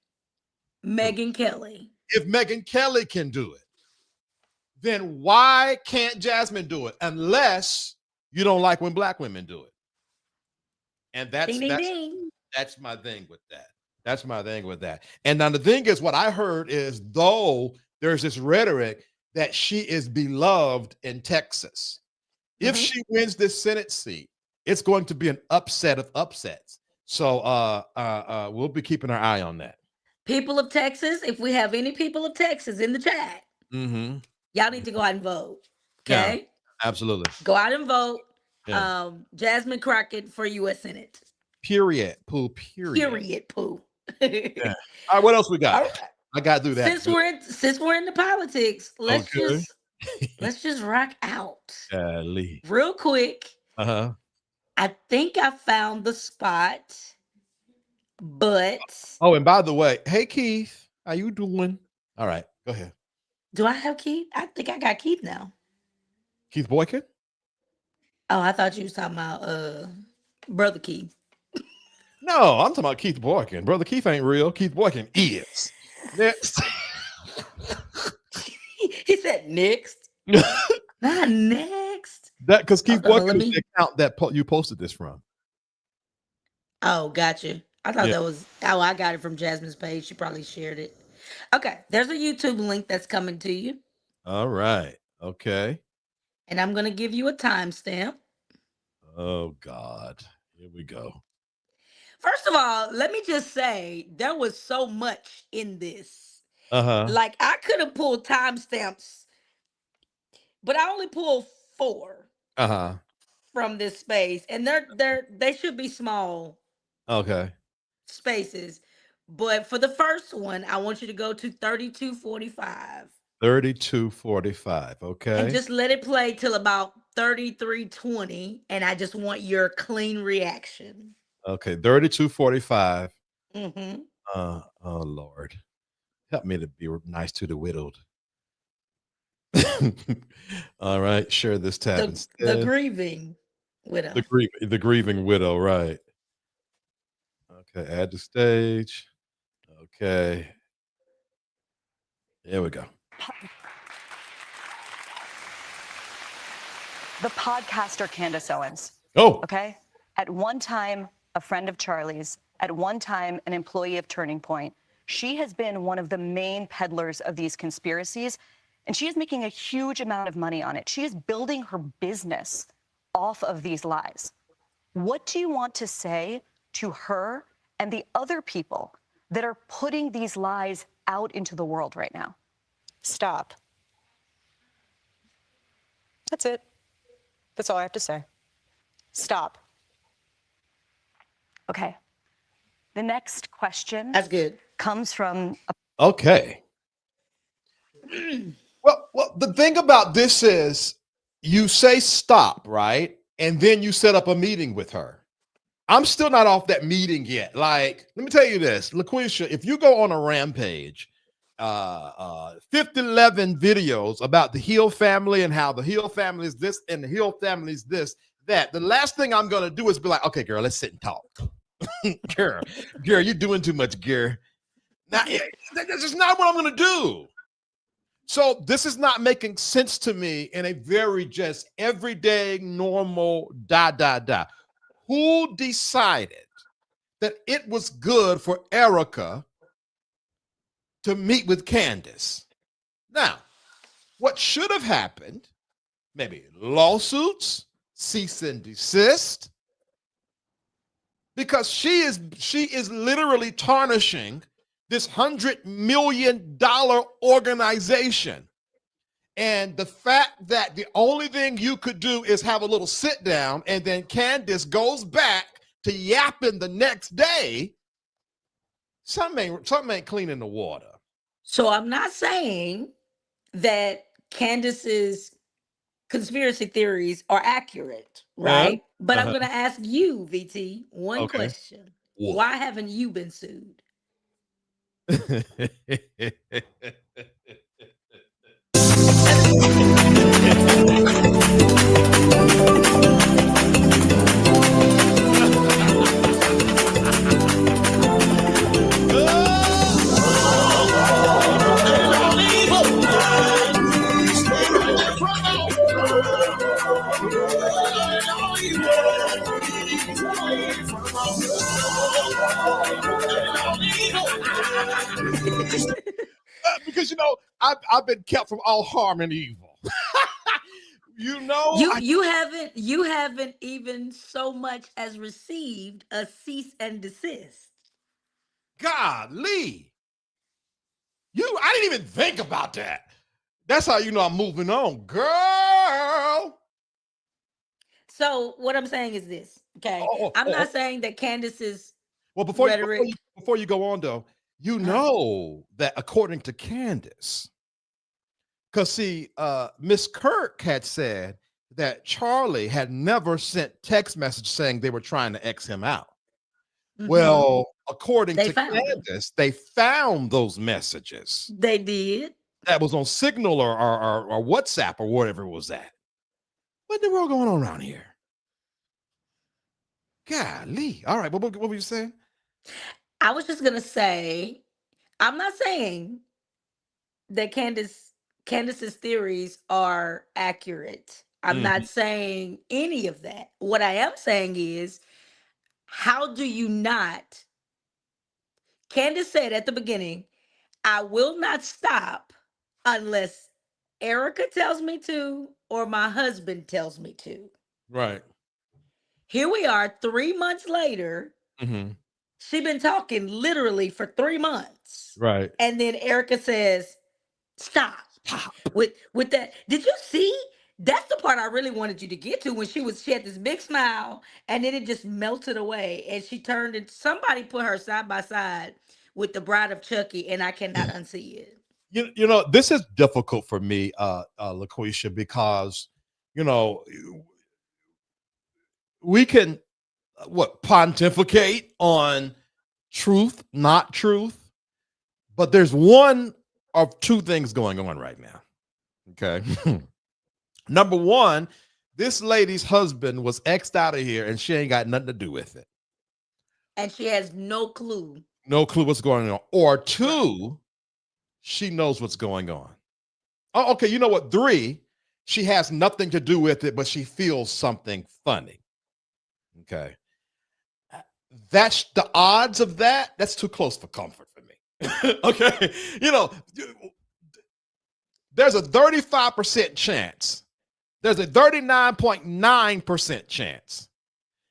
Megyn Kelly. If Megyn Kelly can do it, then why can't Jasmine do it? Unless you don't like when black women do it. And that's my thing with that. That's my thing with that. And now the thing is, what I heard is, though there's this rhetoric that she is beloved in Texas. If she wins this Senate seat, it's going to be an upset of upsets. So we'll be keeping our eye on that. People of Texas, if we have any people of Texas in the chat, y'all need to go out and vote. Okay? Yeah, absolutely. Go out and vote. Yeah. Jasmine Crockett for U.S. Senate. Period. Pooh. Period. Period. Pooh. Yeah. All right, what else we got? Right. I got to do that. Since we're into politics, let's just rock out. Real quick. I think I found the spot, but and by the way, hey Keith, how you doing? All right, go ahead. Do I have Keith? I think I got Keith now. Keith Boykin? Oh, I thought you was talking about Brother Keith. No, I'm talking about Keith Boykin. Brother Keith ain't real. Keith Boykin is. Next. He said next. Not next. That because Keith Boykin is the account that you posted this from. Oh, gotcha. I thought that was I got it from Jasmine's page. She probably shared it. Okay, there's a YouTube link that's coming to you. All right. Okay. And I'm going to give you a timestamp. Oh, God. Here we go. First of all, let me just say there was so much in this. Uh-huh. Like, I could have pulled timestamps, but I only pulled 4 Uh-huh. from this space, and they should be small Okay. spaces. But for the first one, I want you to go to 32:45 32:45. and Okay. just let it play till about 33:20, and I just want your clean reaction. Okay. 32:45. Mm-hmm. Oh Lord. Help me to be nice to the widowed. All right. Share this tab The instead. grieving widow. The grieving widow, right. Okay, add to stage. Okay. There we go. The podcaster Candace Owens. Oh. Okay? At one time, a friend of Charlie's, at one time, an employee of Turning Point. She has been one of the main peddlers of these conspiracies, and she is making a huge amount of money on it. She is building her business off of these lies. What do you want to say to her and the other people that are putting these lies out into the world right now? Stop. That's it. That's all I have to say. Stop. Okay. The next question. That's good. Comes from. Okay. Well, the thing about this is you say stop, right? And then you set up a meeting with her. I'm still not off that meeting yet. Like, let me tell you this, LaQuisha, if you go on a rampage, 11 videos about the Hill family and how the Hill family is this and the Hill family is this, that. The last thing I'm going to do is be like, okay, girl, let's sit and talk. girl, you're doing too much, girl. Now, that's just not what I'm going to do. So this is not making sense to me in a very just everyday, normal, Who decided that it was good for Erica to meet with Candace? Now, what should have happened, maybe lawsuits, cease and desist, because she is literally tarnishing this $100 million organization. And the fact that the only thing you could do is have a little sit down and then Candace goes back to yapping the next day, something ain't clean in the water. So I'm not saying that Candace's conspiracy theories are accurate, right? But I'm going to ask you, VT, one question. What? Why haven't you been sued? Because I've been kept from all harm and evil. You haven't even so much as received a cease and desist. Golly. I didn't even think about that. That's how you know I'm moving on, girl. So what I'm saying is this, okay? I'm not saying that Candace's before rhetoric. Before you go on, though, you know that according to Candace, because see, Miss Kirk had said that Charlie had never sent text message saying they were trying to X him out. Mm-hmm. Well, according to Candace, they found those messages. They did. That was on Signal or WhatsApp or whatever it was at. What in the world going on around here? Golly. All right, what were you saying? I was just gonna say, I'm not saying that Candace's theories are accurate. I'm not saying any of that. What I am saying is, how do you not? Candace said at the beginning, I will not stop unless Erica tells me to, or my husband tells me to. Right. Here we are 3 months later. Mm-hmm. She been talking literally for 3 months. Right. And then Erica says, stop. With that. Did you see? That's the part I really wanted you to get to when she had this big smile and then it just melted away. And she turned and somebody put her side by side with the Bride of Chucky, and I cannot unsee it. You know, this is difficult for me, LaQuisha, because, you know, we can pontificate on truth, not truth, but there's one of two things going on right now. Okay. Number one, this lady's husband was X'd out of here and she ain't got nothing to do with it. And she has no clue. No clue what's going on. Or two, she knows what's going on. Oh, okay. You know what? Three, she has nothing to do with it, but she feels something funny. Okay. That's the odds of that. That's too close for comfort for me. Okay. You know, there's a 35% chance. There's a 39.9% chance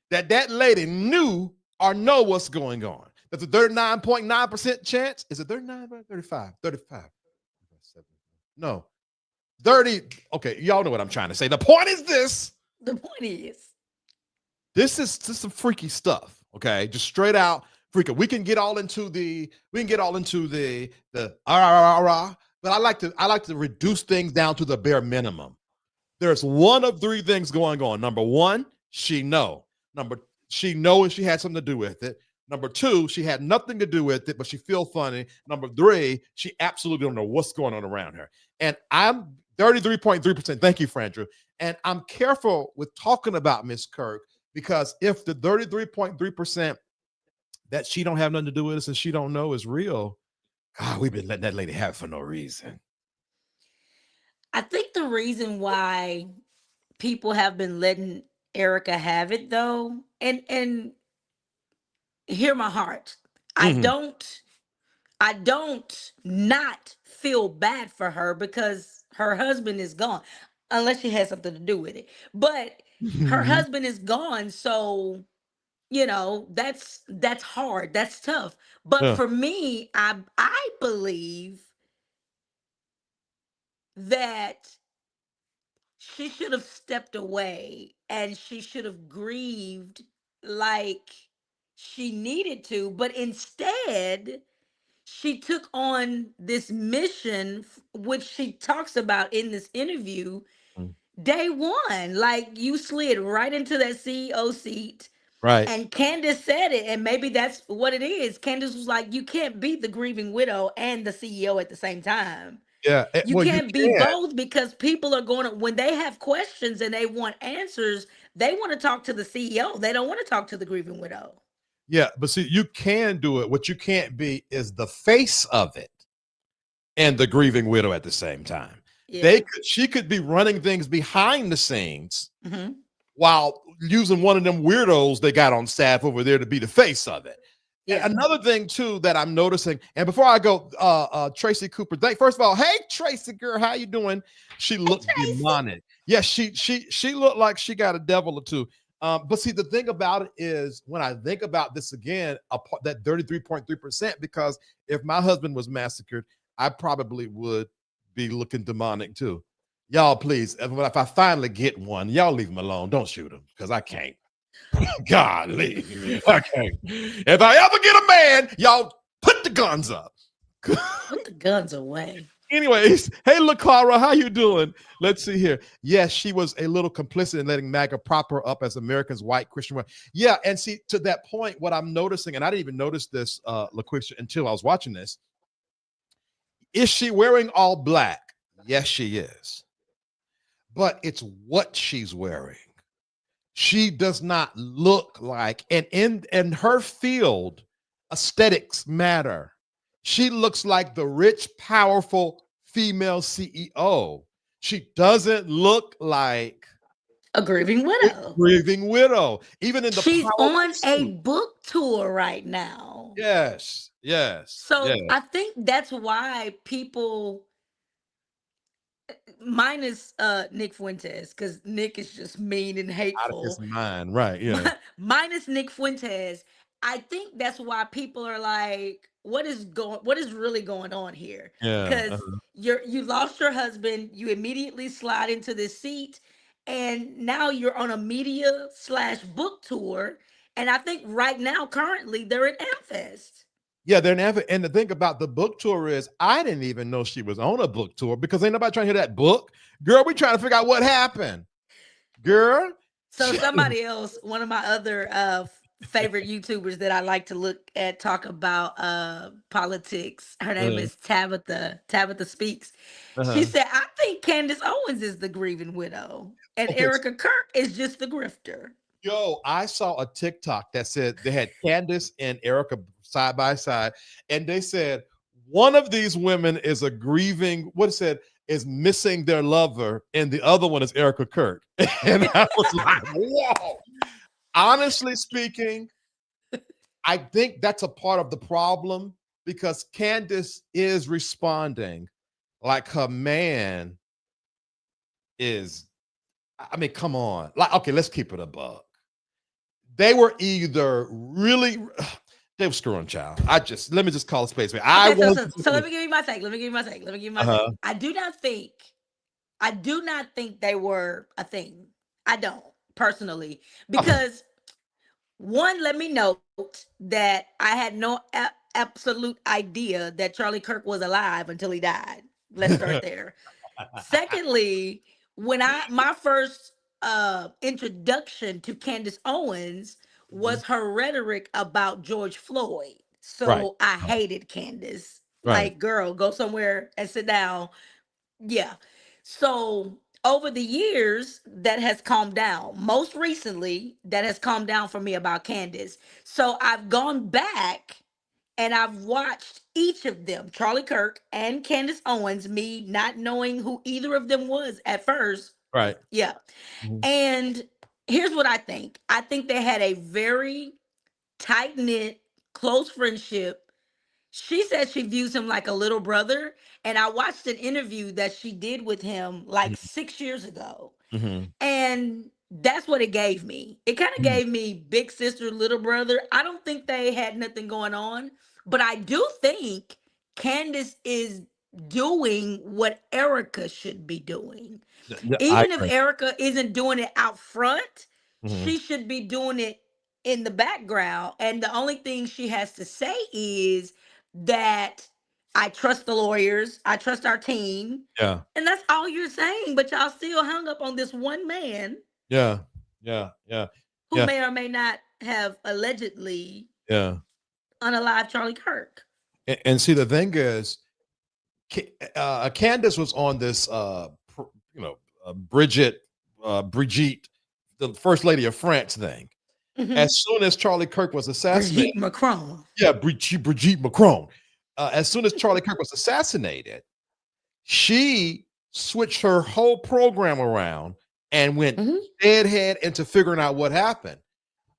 that lady knew or know what's going on. There's a 39.9% chance. Is it 39 or 35? 35. No. 30. Okay, y'all know what I'm trying to say. The point is this. The point is, this is some freaky stuff. Okay, just straight out freaky. We can get all into the but I like to reduce things down to the bare minimum. There's one of three things going on. Number one, she know. She know and she had something to do with it. Number two, she had nothing to do with it, but she feel funny. Number three, she absolutely don't know what's going on around her. And I'm 33.3%. Thank you, Frandrew. And I'm careful with talking about Miss Kirk because if the 33.3% that she don't have nothing to do with us and she don't know is real, God, we've been letting that lady have it for no reason. I think the reason why people have been letting Erica have it though, and hear my heart. Mm-hmm. I don't not feel bad for her because her husband is gone, unless she has something to do with it. But her husband is gone, so you know that's hard. That's tough. But Yeah. for me, I believe that she should have stepped away and she should have grieved like she needed to, but instead she took on this mission which she talks about in this interview. Day one, like you slid right into that CEO seat. Right. And Candace said it, and maybe that's what it is. Candace was like, you can't be the grieving widow and the CEO at the same time. Yeah. You Well, you can't be can. both because people are going to, when they have questions and they want answers, they want to talk to the CEO. They don't want to talk to the grieving widow. Yeah, but see, you can do it. What you can't be is the face of it and the grieving widow at the same time. Yeah. She could be running things behind the scenes Mm-hmm. while using one of them weirdos they got on staff over there to be the face of it. Yeah. Another thing too that I'm noticing, and before I go, Tracy Cooper, first of all, hey Tracy girl, how you doing? She looked demonic. Yeah, she looked like she got a devil or two. But see, the thing about it is, when I think about this again, that 33.3%, because if my husband was massacred, I probably would be looking demonic too. Y'all, please, if I finally get one, y'all leave him alone. Don't shoot him, because I can't. Golly, I can't. If I ever get a man, y'all put the guns up. Put the guns away. Anyways, hey, LaClara, how you doing? Let's see here. Yes, she was a little complicit in letting MAGA prop her up as America's white Christian woman. Yeah, and see, to that point, what I'm noticing, and I didn't even notice this, LaQuisha, until I was watching this. Is she wearing all black? Yes, she is. But it's what she's wearing. She does not look like, and in her field, aesthetics matter. She looks like the rich, powerful female CEO. She doesn't look like a grieving widow. Even in the she's on a book tour right now. Yes. So I think that's why people, minus Nick Fuentes, because Nick is just mean and Out of his hateful. mind, right? Yeah. Minus Nick Fuentes, I think that's why people are like, what is really going on here? Yeah. Because you lost your husband, you immediately slide into this seat, and now you're on a media slash book tour. And I think right now, currently, they're at Amfest. Yeah, they're never. And the thing about the book tour is, I didn't even know she was on a book tour because ain't nobody trying to hear that book. Girl, we trying to figure out what happened. Girl. So somebody else, one of my other favorite YouTubers that I like to look at talk about politics. Her name is Tabitha. Tabitha Speaks. She said, I think Candace Owens is the grieving widow, and Okay. Erica Kirk is just the grifter. Yo, I saw a TikTok that said they had Candace and Erica side by side, and they said one of these women is a grieving, what it said, is missing their lover, and the other one is Erica Kirk. And I was like, whoa. Honestly speaking, I think that's a part of the problem because Candace is responding like her man is, I mean, come on. Like, okay, let's keep it a buck. They were either really, they were screwing, child. Let me just call a space. So let me give you my take. I do not think they were a thing. I don't personally, because one, let me note that I had no absolute idea that Charlie Kirk was alive until he died. Let's start there. Secondly, when my first introduction to Candace Owens was her rhetoric about George Floyd. So I hated Candace. Like, girl, go somewhere and sit down. Yeah. So over the years, that has calmed down. Most recently, that has calmed down for me about Candace. So I've gone back and I've watched each of them, Charlie Kirk and Candace Owens, me not knowing who either of them was at first. Right. Yeah. And here's what I think. I think they had a very tight-knit, close friendship. She said she views him like a little brother. And I watched an interview that she did with him like 6 years ago. And that's what it gave me. It kind of gave me big sister, little brother. I don't think they had nothing going on, but I do think Candace is doing what Erica should be doing. Even if Erica isn't doing it out front, she should be doing it in the background. And the only thing she has to say is that I trust the lawyers, I trust our team. Yeah. And that's all you're saying, but y'all still hung up on this one man. Yeah. Who may or may not have allegedly unalived Charlie Kirk. And see, the thing is, Candace was on this, Brigitte, the First Lady of France thing. As soon as Charlie Kirk was assassinated, Brigitte Macron. Yeah, Brigitte Macron. As soon as Charlie Kirk was assassinated, she switched her whole program around and went deadhead into figuring out what happened.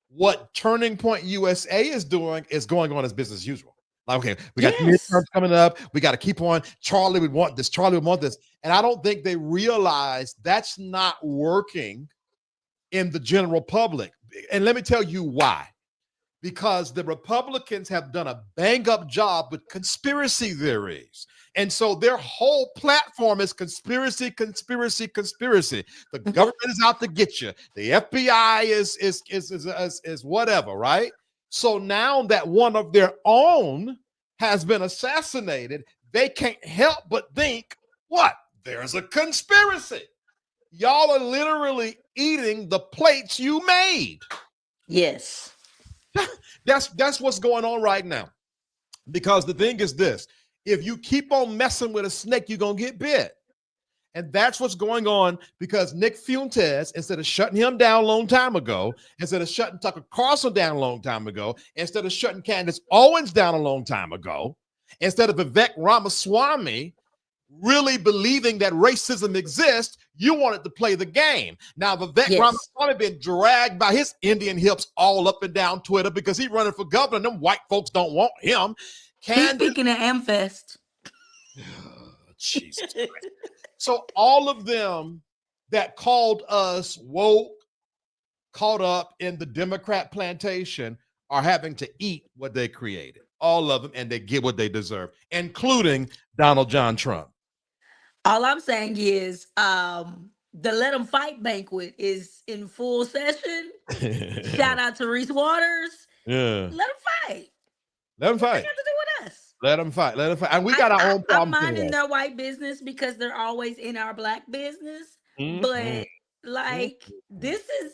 What Turning Point USA is doing is going on as business as usual. Like, okay, we got midterms coming up. We got to keep on. Charlie would want this. Charlie would want this. And I don't think they realize that's not working in the general public. And let me tell you why. Because the Republicans have done a bang-up job with conspiracy theories. And so their whole platform is conspiracy. The government is out to get you. The FBI is whatever, right? So now that one of their own has been assassinated, they can't help but think, what? There's a conspiracy. Y'all are literally eating the plates you made. Yes. That's what's going on right now. Because the thing is this, if you keep on messing with a snake, you're going to get bit. And that's what's going on because Nick Fuentes, instead of shutting him down a long time ago, instead of shutting Tucker Carlson down a long time ago, instead of shutting Candace Owens down a long time ago, instead of Vivek Ramaswamy really believing that racism exists, you wanted to play the game. Now, Vivek Ramaswamy been dragged by his Indian hips all up and down Twitter because he's running for governor. Them white folks don't want him. He's speaking at Amfest. Jesus Christ. So all of them that called us woke, caught up in the Democrat plantation, are having to eat what they created. All of them, and they get what they deserve, including Donald John Trump. All I'm saying is the Let 'em Fight banquet is in full session. Shout out to Reese Waters. Yeah. Let 'em fight. Let them What they fight. got to do with us? Let them fight. Let them fight. And we got our own I'm problems minding anyway. their white business because they're always in our black business. Mhm. But like this is,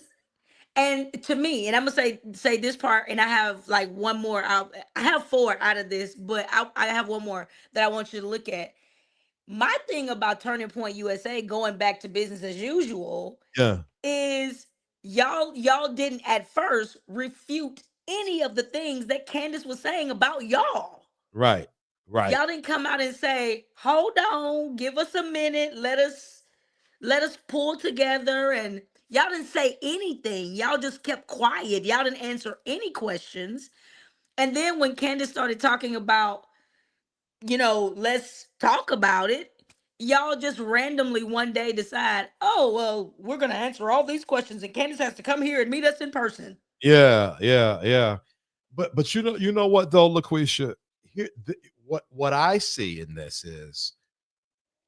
and to me, and I'm gonna say this part, and I have like one more. I have 4 out of this, but I have one more that I want you to look at. My thing about Turning Point USA going back to business as usual Yeah. is y'all didn't at first refute any of the things that Candace was saying about y'all. Right. Right. Y'all didn't come out and say, "Hold on, give us a minute, let us pull together." And y'all didn't say anything. Y'all just kept quiet. Y'all didn't answer any questions. And then when Candace started talking about, let's talk about it, y'all just randomly one day decide, "Oh, well, we're going to answer all these questions and Candace has to come here and meet us in person." Yeah. But you know what though, LaQuisha? Here, what I see in this is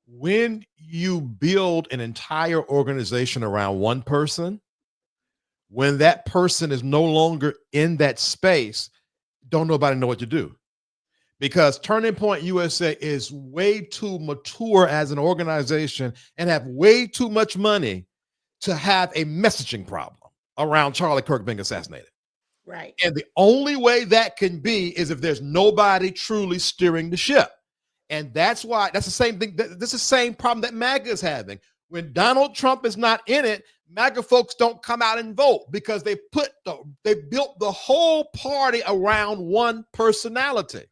when you build an entire organization around one person, when that person is no longer in that space, don't nobody know what to do. Because Turning Point USA is way too mature as an organization and have way too much money to have a messaging problem around Charlie Kirk being assassinated. Right. And the only way that can be is if there's nobody truly steering the ship. And that's the same thing. This is the same problem that MAGA is having. When Donald Trump is not in it, MAGA folks don't come out and vote because they built the whole party around one personality.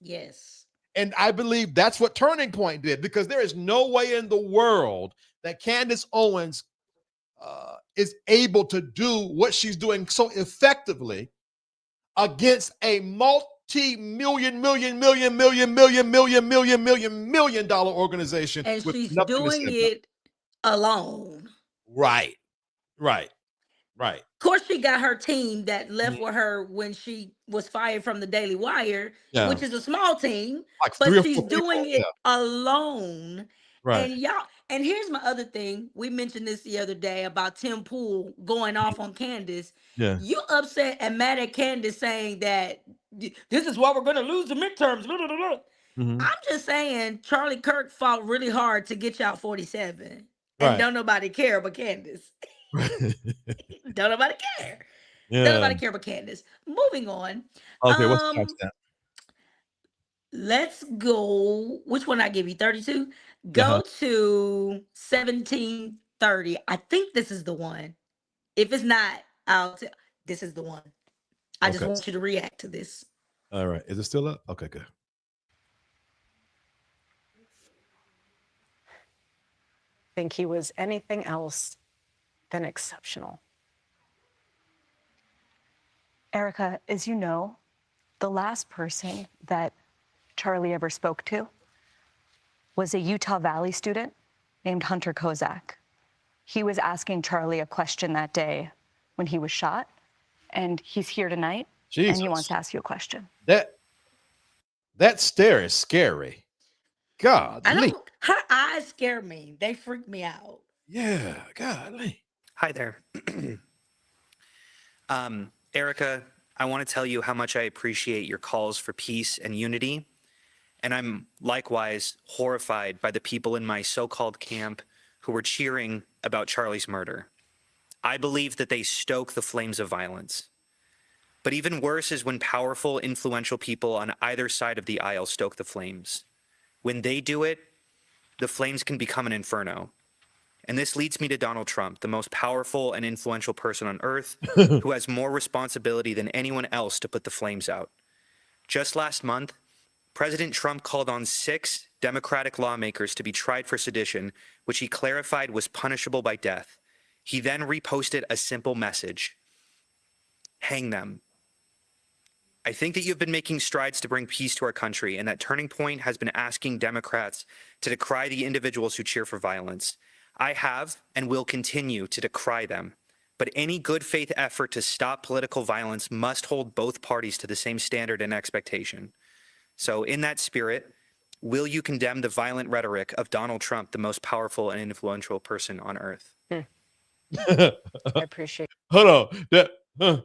Yes. And I believe that's what Turning Point did, because there is no way in the world that Candace Owens is able to do what she's doing so effectively against a multi-million dollar organization. And with she's nothing to doing say about it alone. Right. Of course, she got her team that left with her when she was fired from the Daily Wire, Yeah. which is a small team, Like but 3 or she's 4 doing people. it alone. Right. And here's my other thing. We mentioned this the other day about Tim Pool going off on Candace. Yeah. You upset and mad at Candace saying that this is why we're going to lose the midterms. Blah, blah, blah, blah. Mhm. I'm just saying Charlie Kirk fought really hard to get y'all 47. And Right. don't nobody care but Candace. Don't nobody care. Don't Yeah. nobody care but Candace. Moving on. Okay, what's the timestamp? Let's go. Which one I give you? 32? Go Uh-huh. to 1730. I think this is the one. If it's not, this is the one. I just Okay. want you to react to this. All right. Is it still up? Okay, good. Think he was anything else than exceptional. Erica, as you know, the last person that Charlie ever spoke to was a Utah Valley student named Hunter Kozak. He was asking Charlie a question that day when he was shot, and he's here tonight, and he wants to ask you a question. That stare is scary. God. Her eyes scare me. They freak me out. Yeah, golly. Hi there. Erica, I want to tell you how much I appreciate your calls for peace and unity. And I'm likewise horrified by the people in my so-called camp who were cheering about Charlie's murder. I believe that they stoke the flames of violence. But even worse is when powerful, influential people on either side of the aisle stoke the flames. When they do it, the flames can become an inferno. And this leads me to Donald Trump, the most powerful and influential person on earth, who has more responsibility than anyone else to put the flames out. Just last month, President Trump called on 6 Democratic lawmakers to be tried for sedition, which he clarified was punishable by death. He then reposted a simple message: hang them. I think that you've been making strides to bring peace to our country, and that Turning Point has been asking Democrats to decry the individuals who cheer for violence. I have and will continue to decry them. But any good faith effort to stop political violence must hold both parties to the same standard and expectation. So in that spirit, will you condemn the violent rhetoric of Donald Trump, the most powerful and influential person on earth? I appreciate Hold on.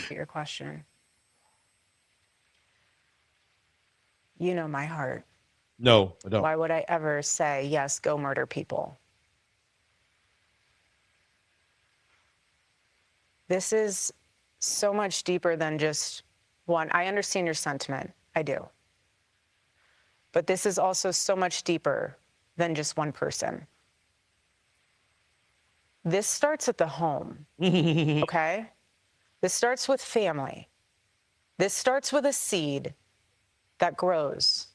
your question. You know my heart. No, I don't. Why would I ever say, yes, go murder people? This is so much deeper than just one. I understand your sentiment. I do. But this is also so much deeper than just one person. This starts at the home, okay? This starts with family. This starts with a seed that grows.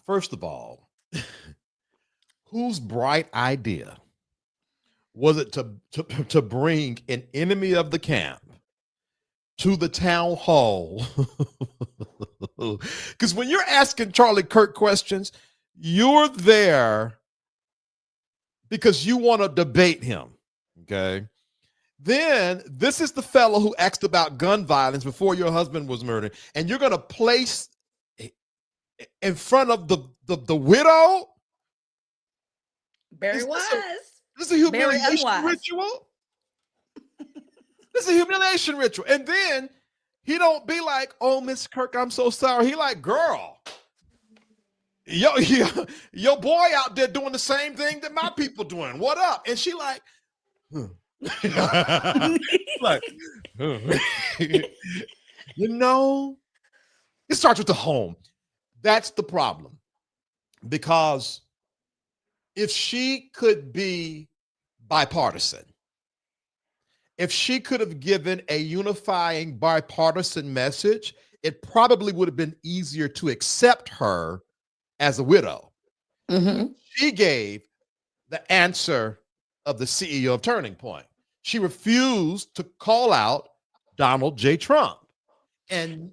First of all, whose bright idea was it to bring an enemy of the camp to the town hall? Because when you're asking Charlie Kirk questions, you're there because you want to debate him, okay? Then this is the fellow who asked about gun violence before your husband was murdered, and you're going to place in front of the widow? Very wise. This is a humiliation ritual. This is a humiliation ritual. And then he don't be like, oh, Miss Kirk, I'm so sorry. He like, girl, your boy out there doing the same thing that my people doing. What up? And she like, like, you know, it starts with the home. That's the problem. Because if she could be bipartisan, if she could have given a unifying bipartisan message, it probably would have been easier to accept her as a widow. Mm-hmm. She gave the answer of the CEO of Turning Point. She refused to call out Donald J. Trump. And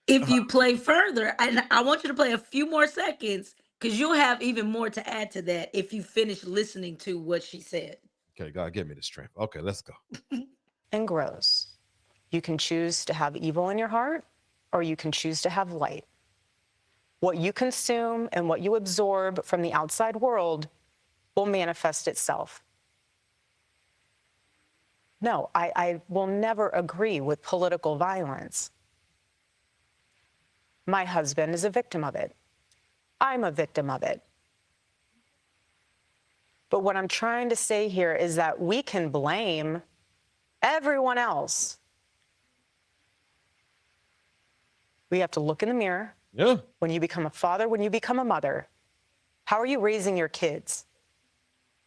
if you play further, and I want you to play a few more seconds, because you'll have even more to add to that if you finish listening to what she said. Okay, God, give me the strength. Okay, let's go. And grows. You can choose to have evil in your heart, or you can choose to have light. What you consume and what you absorb from the outside world will manifest itself. No, I will never agree with political violence. My husband is a victim of it. I'm a victim of it. But what I'm trying to say here is that we can blame everyone else. We have to look in the mirror. Yeah. When you become a father, when you become a mother, how are you raising your kids?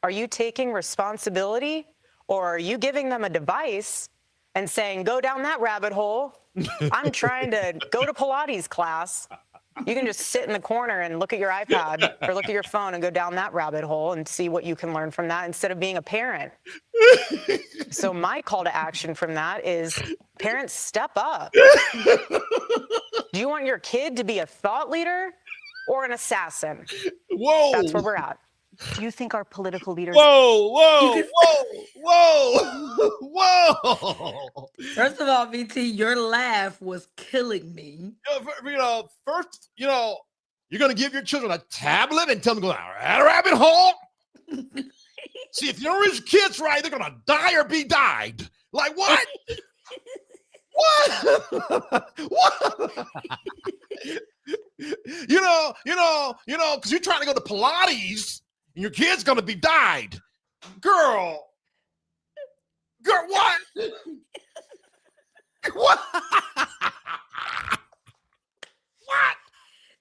Are you taking responsibility, or are you giving them a device and saying, go down that rabbit hole? I'm trying to go to Pilates class. You can just sit in the corner and look at your iPad or look at your phone and go down that rabbit hole and see what you can learn from that instead of being a parent. So my call to action from that is, parents, step up. Do you want your kid to be a thought leader or an assassin? Whoa. That's where we're at. Do you think our political leaders... Whoa. First of all, VT, your laugh was killing me. First, you're going to give your children a tablet and tell them to go down a rabbit hole? See, if you don't raise your kids right, they're going to die or be died. Like what? What? What? Because you're trying to go to Pilates and your kid's going to be died. Girl, what? What? What?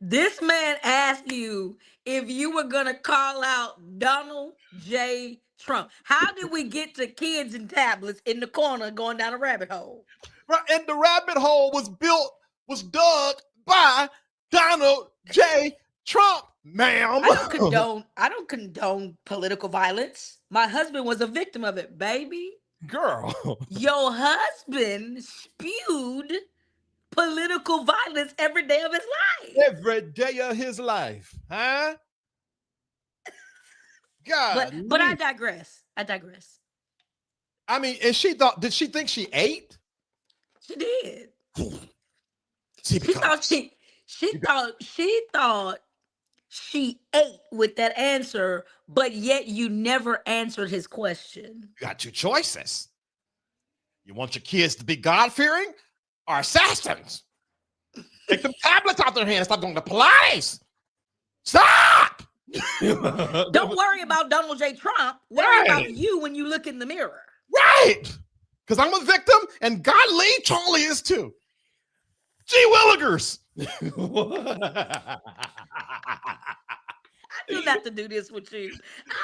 This man asked you if you were going to call out Donald J. Trump. How did we get to kids and tablets in the corner going down a rabbit hole? Right, and the rabbit hole was dug by Donald J. Trump. ma'am. I don't condone political violence. My husband was a victim of it, baby. Girl. Your husband spewed political violence every day of his life. Every day of his life, huh? God. But I digress. I mean, and did she think she ate? She did. See, she thought she ate with that answer, but yet you never answered his question. You got two choices. You want your kids to be God-fearing or assassins? Take them tablets out their hands. Stop going to Pilates. Stop. Don't worry about Donald J. Trump. Worry about you when you look in the mirror. Right. Because I'm a victim, and God Lee Charlie is too. Gee Willigers. I knew not to do this with you.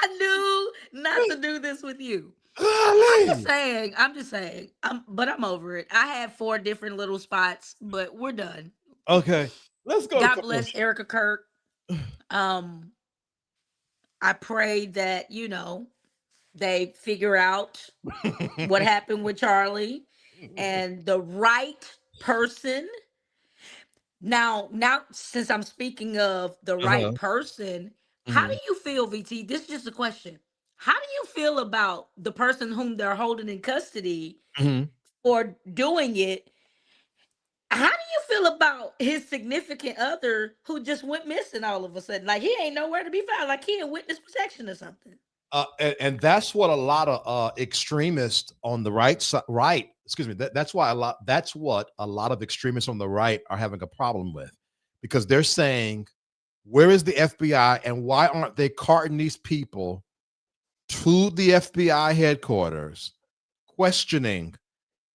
I knew not to do this with you. I'm just saying. But I'm over it. I had 4 different little spots, but we're done. Okay. Let's go. God bless Erica Kirk. I pray that, they figure out what happened with Charlie and the right person. Now, since I'm speaking of the right person, how do you feel, VT? This is just a question. How do you feel about the person whom they're holding in custody for doing it? How do you feel about his significant other who just went missing all of a sudden? Like he ain't nowhere to be found, like he in witness protection or something. And that's what a lot of extremists on the right side, that's what a lot of extremists on the right are having a problem with, because they're saying, where is the FBI and why aren't they carting these people to the FBI headquarters, questioning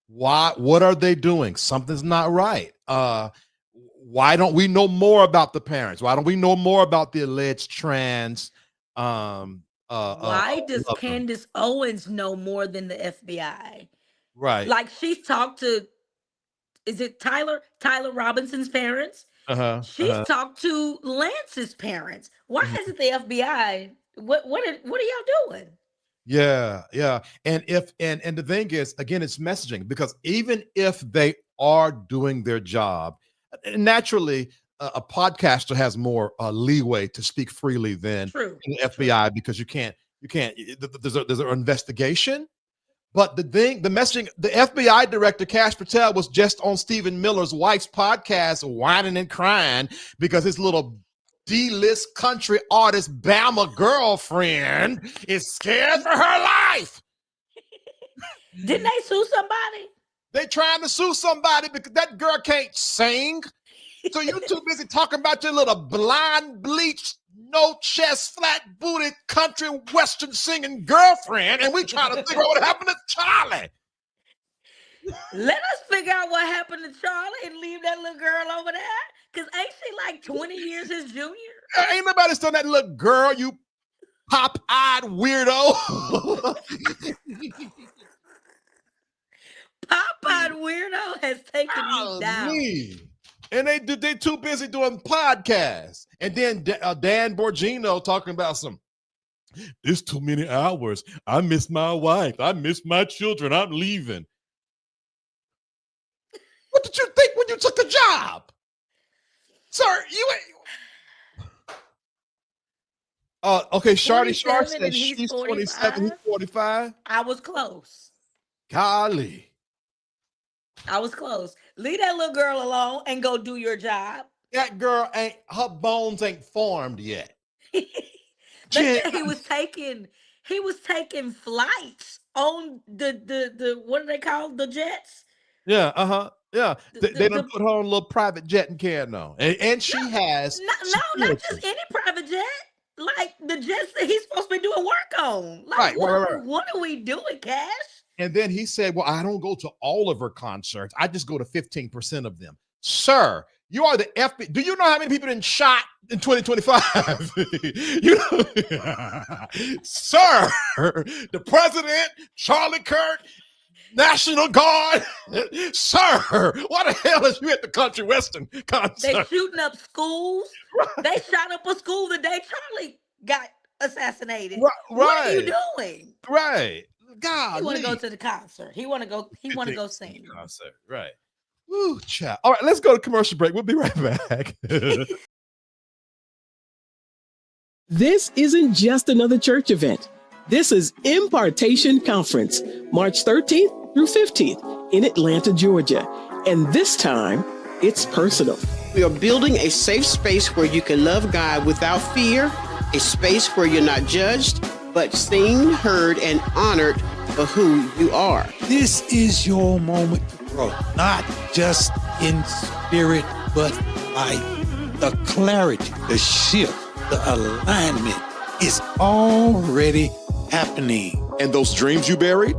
what are they doing? Something's not right. Why don't we know more about the parents? Why don't we know more about the alleged trans? Why does Candace Owens know more than the FBI? Right. Like she's talked to, is it Tyler Robinson's parents? She's talked to Lance's parents. Why hasn't the FBI? What are y'all doing? Yeah. And the thing is, again, it's messaging, because even if they are doing their job, naturally, a podcaster has more leeway to speak freely than the FBI, because you can't. There's an investigation, but the messaging. The FBI director Kash Patel was just on Stephen Miller's wife's podcast, whining and crying because his little D-list country artist Bama girlfriend is scared for her life. Didn't they sue somebody? They trying to sue somebody because that girl can't sing. So you're too busy talking about your little blonde, bleached, no chest, flat booted country western singing girlfriend, and we trying to figure out what happened to Charlie. Let us figure out what happened to Charlie and leave that little girl over there. Because ain't she like 20 years his junior? Ain't nobody still that little girl, you pop-eyed weirdo. Pop-eyed weirdo has taken me down. And they too busy doing podcasts. And then Dan Bongino talking about it's too many hours. I miss my wife. I miss my children. I'm leaving. What did you think when you took the job? Sir, you ain't. Okay, Shardy Sharp says she's 27, he's 45. I was close. Golly. I was close. Leave that little girl alone and go do your job. That girl her bones ain't formed yet. He was taking flights on the what do they call the jets? Yeah, yeah. They done put her on a little private jet in Canada. And she has not just any private jet. Like the jets that he's supposed to be doing work on. Like right. What are we doing, Cash? And then he said, well, I don't go to all of her concerts. I just go to 15% of them. Sir, you are the FBI. Do you know how many people been shot in 2025? Sir, the president, Charlie Kirk, National Guard, sir. Why the hell is you at the country western concert? They shooting up schools. They shot up a school the day Charlie got assassinated. Right. What are you doing? Right. God. He want to go to the concert. He want to go. He want to go sing. Concert. Right. Woo, chat. All right, let's go to commercial break. We'll be right back. This isn't just another church event. This is Impartation Conference, March 13th through 15th in Atlanta, Georgia. And this time, it's personal. We are building a safe space where you can love God without fear, a space where you're not judged, but seen, heard, and honored for who you are. This is your moment to grow, not just in spirit, but life. The clarity, the shift, the alignment is already happening. And those dreams you buried,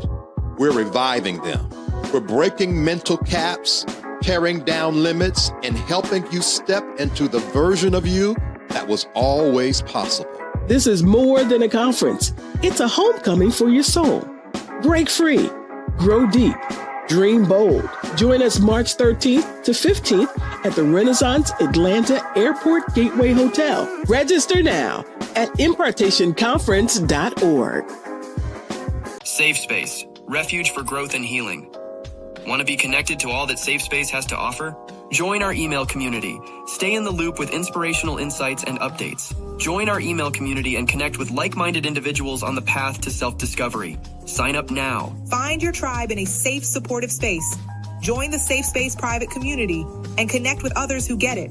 we're reviving them. We're breaking mental caps, tearing down limits, and helping you step into the version of you that was always possible. This is more than a conference. It's a homecoming for your soul. Break free, grow deep, dream bold. Join us March 13th to 15th at the Renaissance Atlanta Airport Gateway Hotel. Register now at impartationconference.org. Safe Space, refuge for growth and healing. Want to be connected to all that Safe Space has to offer? Join our email community. Stay in the loop with inspirational insights and updates. Join our email community and connect with like-minded individuals on the path to self-discovery. Sign up now. Find your tribe in a safe, supportive space. Join the Safe Space private community and connect with others who get it.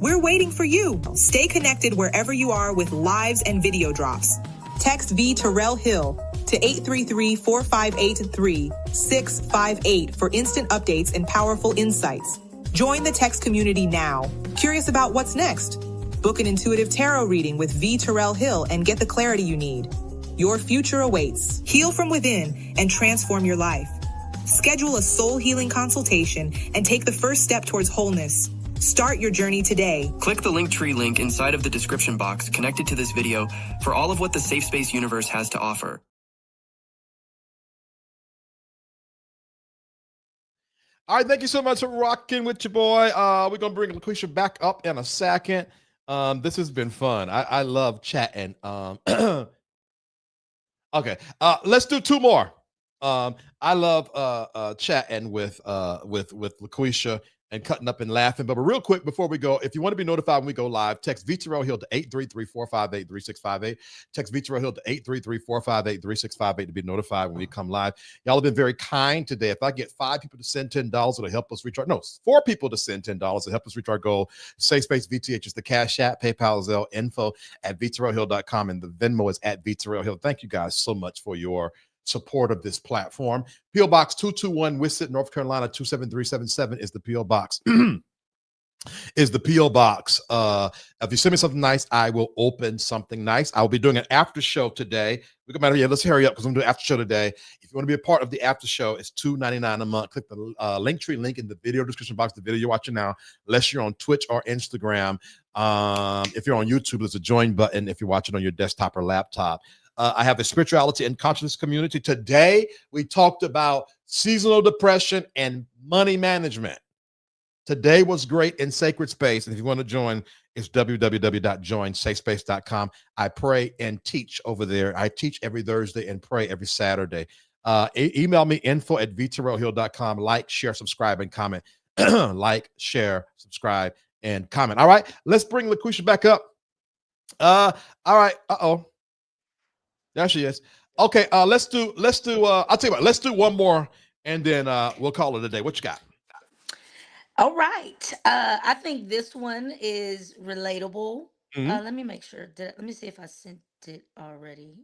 We're waiting for you. Stay connected wherever you are with lives and video drops. Text VTerrillHill to 833-458-3658 for instant updates and powerful insights. Join the text community now. Curious about what's next? Book an intuitive tarot reading with VTerrillHill and get the clarity you need. Your future awaits. Heal from within and transform your life. Schedule a soul healing consultation and take the first step towards wholeness. Start your journey today. Click the Linktree link inside of the description box connected to this video for all of what the Safe Space universe has to offer. All right, thank you so much for rocking with your boy. We're going to bring LaQuisha back up in a second. This has been fun. I love chatting. Okay, let's do two more. I love chatting with LaQuisha and cutting up and laughing. But real quick, before we go, if you want to be notified when we go live, text VTerrillHill to 833-458-3658. Text VTerrillHill to 833-458-3658 to be notified when we come live. Y'all have been very kind today. If I get 5 people to send $10, it'll help us reach our, no, 4 people to send $10 to help us reach our goal. SafeSpaceVTH is the Cash App, PayPal, Zelle, info at VTerrillHill.com, and the Venmo is at VTerrillHill. Thank you guys so much for your support of this platform. P.O. Box 221, Wissit, North Carolina 27377 is the P.O. Box. Is the P.O. Box. If you send me something nice, I will open something nice. I will be doing an after show today. Let's hurry up because I'm doing an after show today. If you want to be a part of the after show, it's $2.99 a month. Click the Linktree link in the video description box, the video you're watching now, unless you're on Twitch or Instagram. If you're on YouTube, there's a join button if you're watching on your desktop or laptop. I have a spirituality and consciousness community. Today, we talked about seasonal depression and money management. Today was great in Sacred Space. And if you want to join, it's www.joinsafespace.com. I pray and teach over there. I teach every Thursday and pray every Saturday. Email me info@VTerrillHill.com. Like, share, subscribe, and comment. Like, share, subscribe, and comment. All right, let's bring LaQuisha back up. All right. There she is. Okay, let's do I'll tell you what, let's do one more and then we'll call it a day. What you got? All right. I think this one is relatable. Let me make sure. Let me see if I sent it already.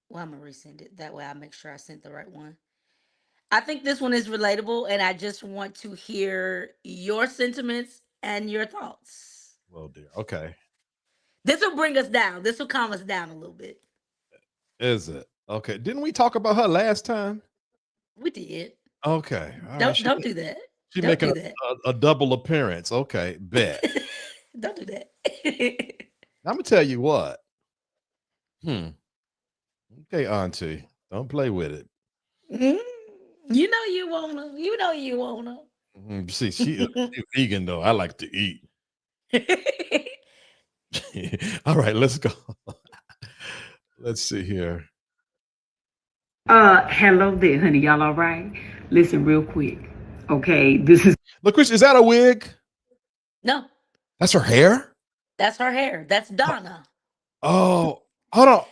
Well, I'm gonna resend it. That way I make sure I sent the right one. I think this one is relatable, and I just want to hear your sentiments and your thoughts. Well, dear. Okay. This will bring us down. This will calm us down a little bit. Is it? Okay. Didn't we talk about her last time? We did. Okay. All Don't right. do that. She's Don't making do that. a double appearance. Okay, bet. Don't do that. I'm gonna tell you what. Okay, Auntie, don't play with it. You know you wanna. You know you wanna. See, she vegan though. I like to eat. All right, let's go. Let's see here. Hello there, honey. Y'all all right? Listen real quick. Okay, this is LaQuisha, is that a wig? No, That's her hair? that's her hair. That's Donna. Oh, hold on.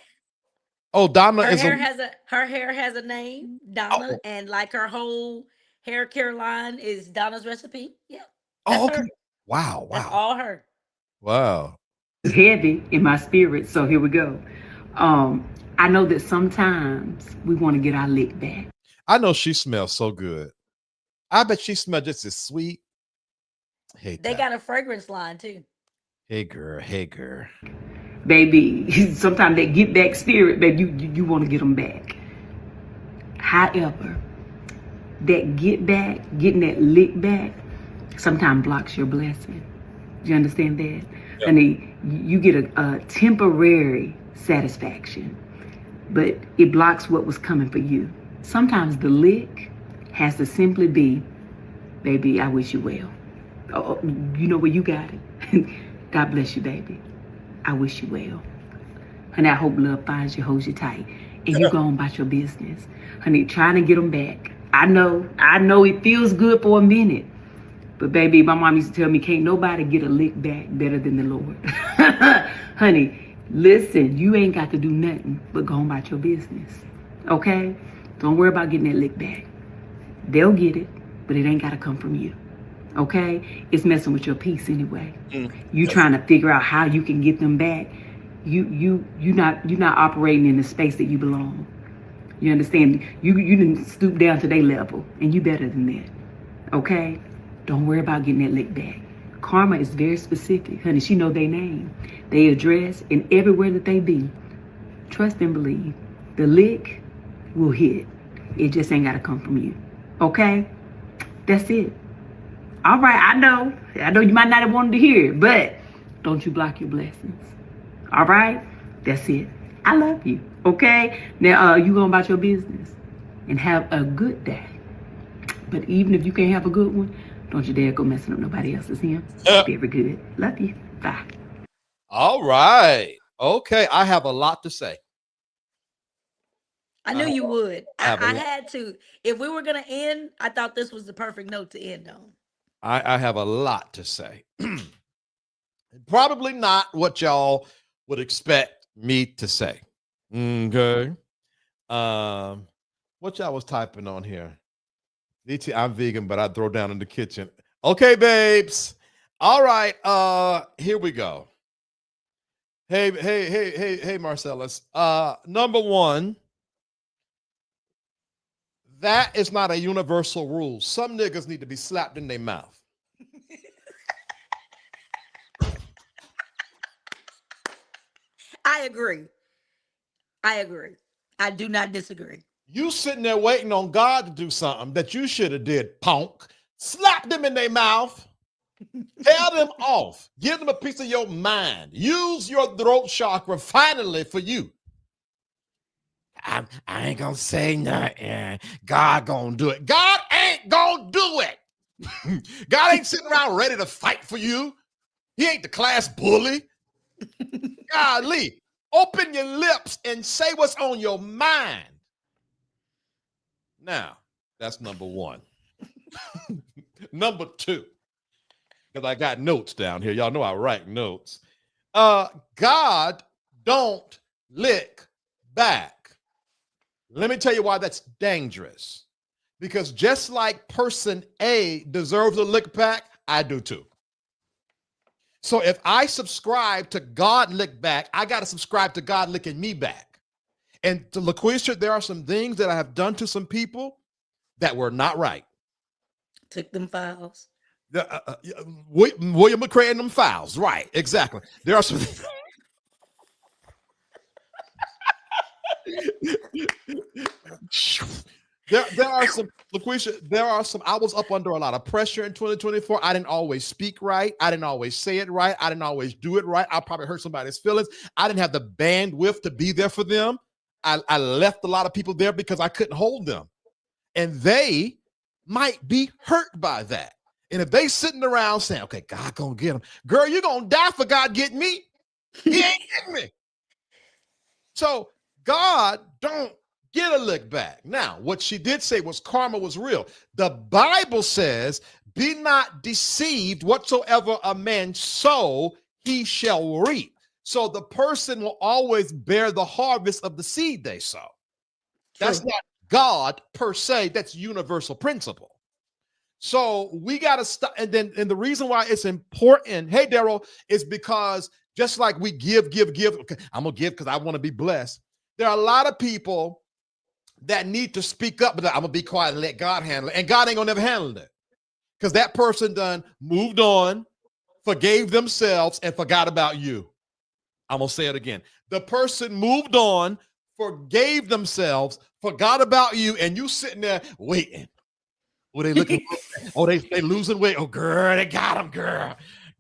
Oh, Donna Her is hair a has a name, Donna, and like her whole hair care line is Donna's recipe. Yeah, that's okay. her. Wow, That's wow. all her. Wow. heavy in my spirit, so here we go. I know that sometimes we want to get our lick back. I know she smells so good. I bet she smells just as sweet. Hey, They got a fragrance line too. hey girl, hey girl. Baby, sometimes that get back spirit, baby, you want to get them back. However, that get back, getting that lick back, sometimes blocks your blessing. You understand that? Yep. Honey, you get a temporary satisfaction, but it blocks what was coming for you. Sometimes the lick has to simply be, baby, I wish you well. Oh, you know where you got it. God bless you, baby. I wish you well. Honey, I hope love finds you, holds you tight, and you go on about your business. Honey, trying to get them back. I know it feels good for a minute, but baby, my mom used to tell me, can't nobody get a lick back better than the Lord. Honey, listen, you ain't got to do nothing but go on about your business, okay? Don't worry about getting that lick back. They'll get it, but it ain't got to come from you, okay? It's messing with your peace anyway. You trying to figure out how you can get them back. You're not operating in the space that you belong. You understand? You didn't stoop down to their level, and you better than that, okay? Don't worry about getting that lick back. Karma is very specific, honey. She know their name, their address, and everywhere that they be. Trust and believe. The lick will hit. It just ain't gotta come from you, okay? That's it. All right, I know you might not have wanted to hear it, but don't you block your blessings. All right? That's it. I love you, okay? Now, you go about your business and have a good day. But even if you can't have a good one, don't you dare go messing up nobody else's him. Very good. Love you. Bye. All right. Okay, I have a lot to say. I knew you would. I had to. If we were going to end, I thought this was the perfect note to end on. I have a lot to say. Probably not what y'all would expect me to say. Okay. What y'all was typing on here? DT, I'm vegan, but I throw down in the kitchen. Okay, babes. All right. Here we go. Hey, Marcellus. Number one, that is not a universal rule. Some niggas need to be slapped in their mouth. I agree. I do not disagree. You sitting there waiting on God to do something that you should have did, punk. Slap them in their mouth. Tell them off. Give them a piece of your mind. Use your throat chakra finally for you. I ain't gonna say nothing. God gonna do it. God ain't gonna do it. God ain't sitting around ready to fight for you. He ain't the class bully. Golly, open your lips and say what's on your mind. Now, that's number one. Number two, because I got notes down here. Y'all know I write notes. God don't lick back. Let me tell you why that's dangerous. Because just like person A deserves a lick back, I do too. So if I subscribe to God lick back, I got to subscribe to God licking me back. And to LaQuisha, there are some things that I have done to some people that were not right. Took them files. William McCray and them files. Right, exactly. There are some... There are some, LaQuisha, there are some, I was up under a lot of pressure in 2024. I didn't always speak right. I didn't always say it right. I didn't always do it right. I probably hurt somebody's feelings. I didn't have the bandwidth to be there for them. I left a lot of people there because I couldn't hold them. And they might be hurt by that. And if they sitting around saying, okay, God gonna get them, girl, you're gonna die for God getting me. He ain't getting me. So God don't get a lick back. Now, what she did say was karma was real. The Bible says, be not deceived, whatsoever a man sow, he shall reap. So the person will always bear the harvest of the seed they sow. That's not God per se, that's universal principle. So we got to stop. And the reason why it's important, hey, Daryl, is because just like we give. Okay, I'm going to give because I want to be blessed. There are a lot of people that need to speak up, but I'm going to be quiet and let God handle it. And God ain't going to never handle it because that person done moved on, forgave themselves, and forgot about you. I'm going to say it again. The person moved on, forgave themselves, forgot about you, and you sitting there waiting. Oh, they looking. Oh, they losing weight. Oh, girl, they got them,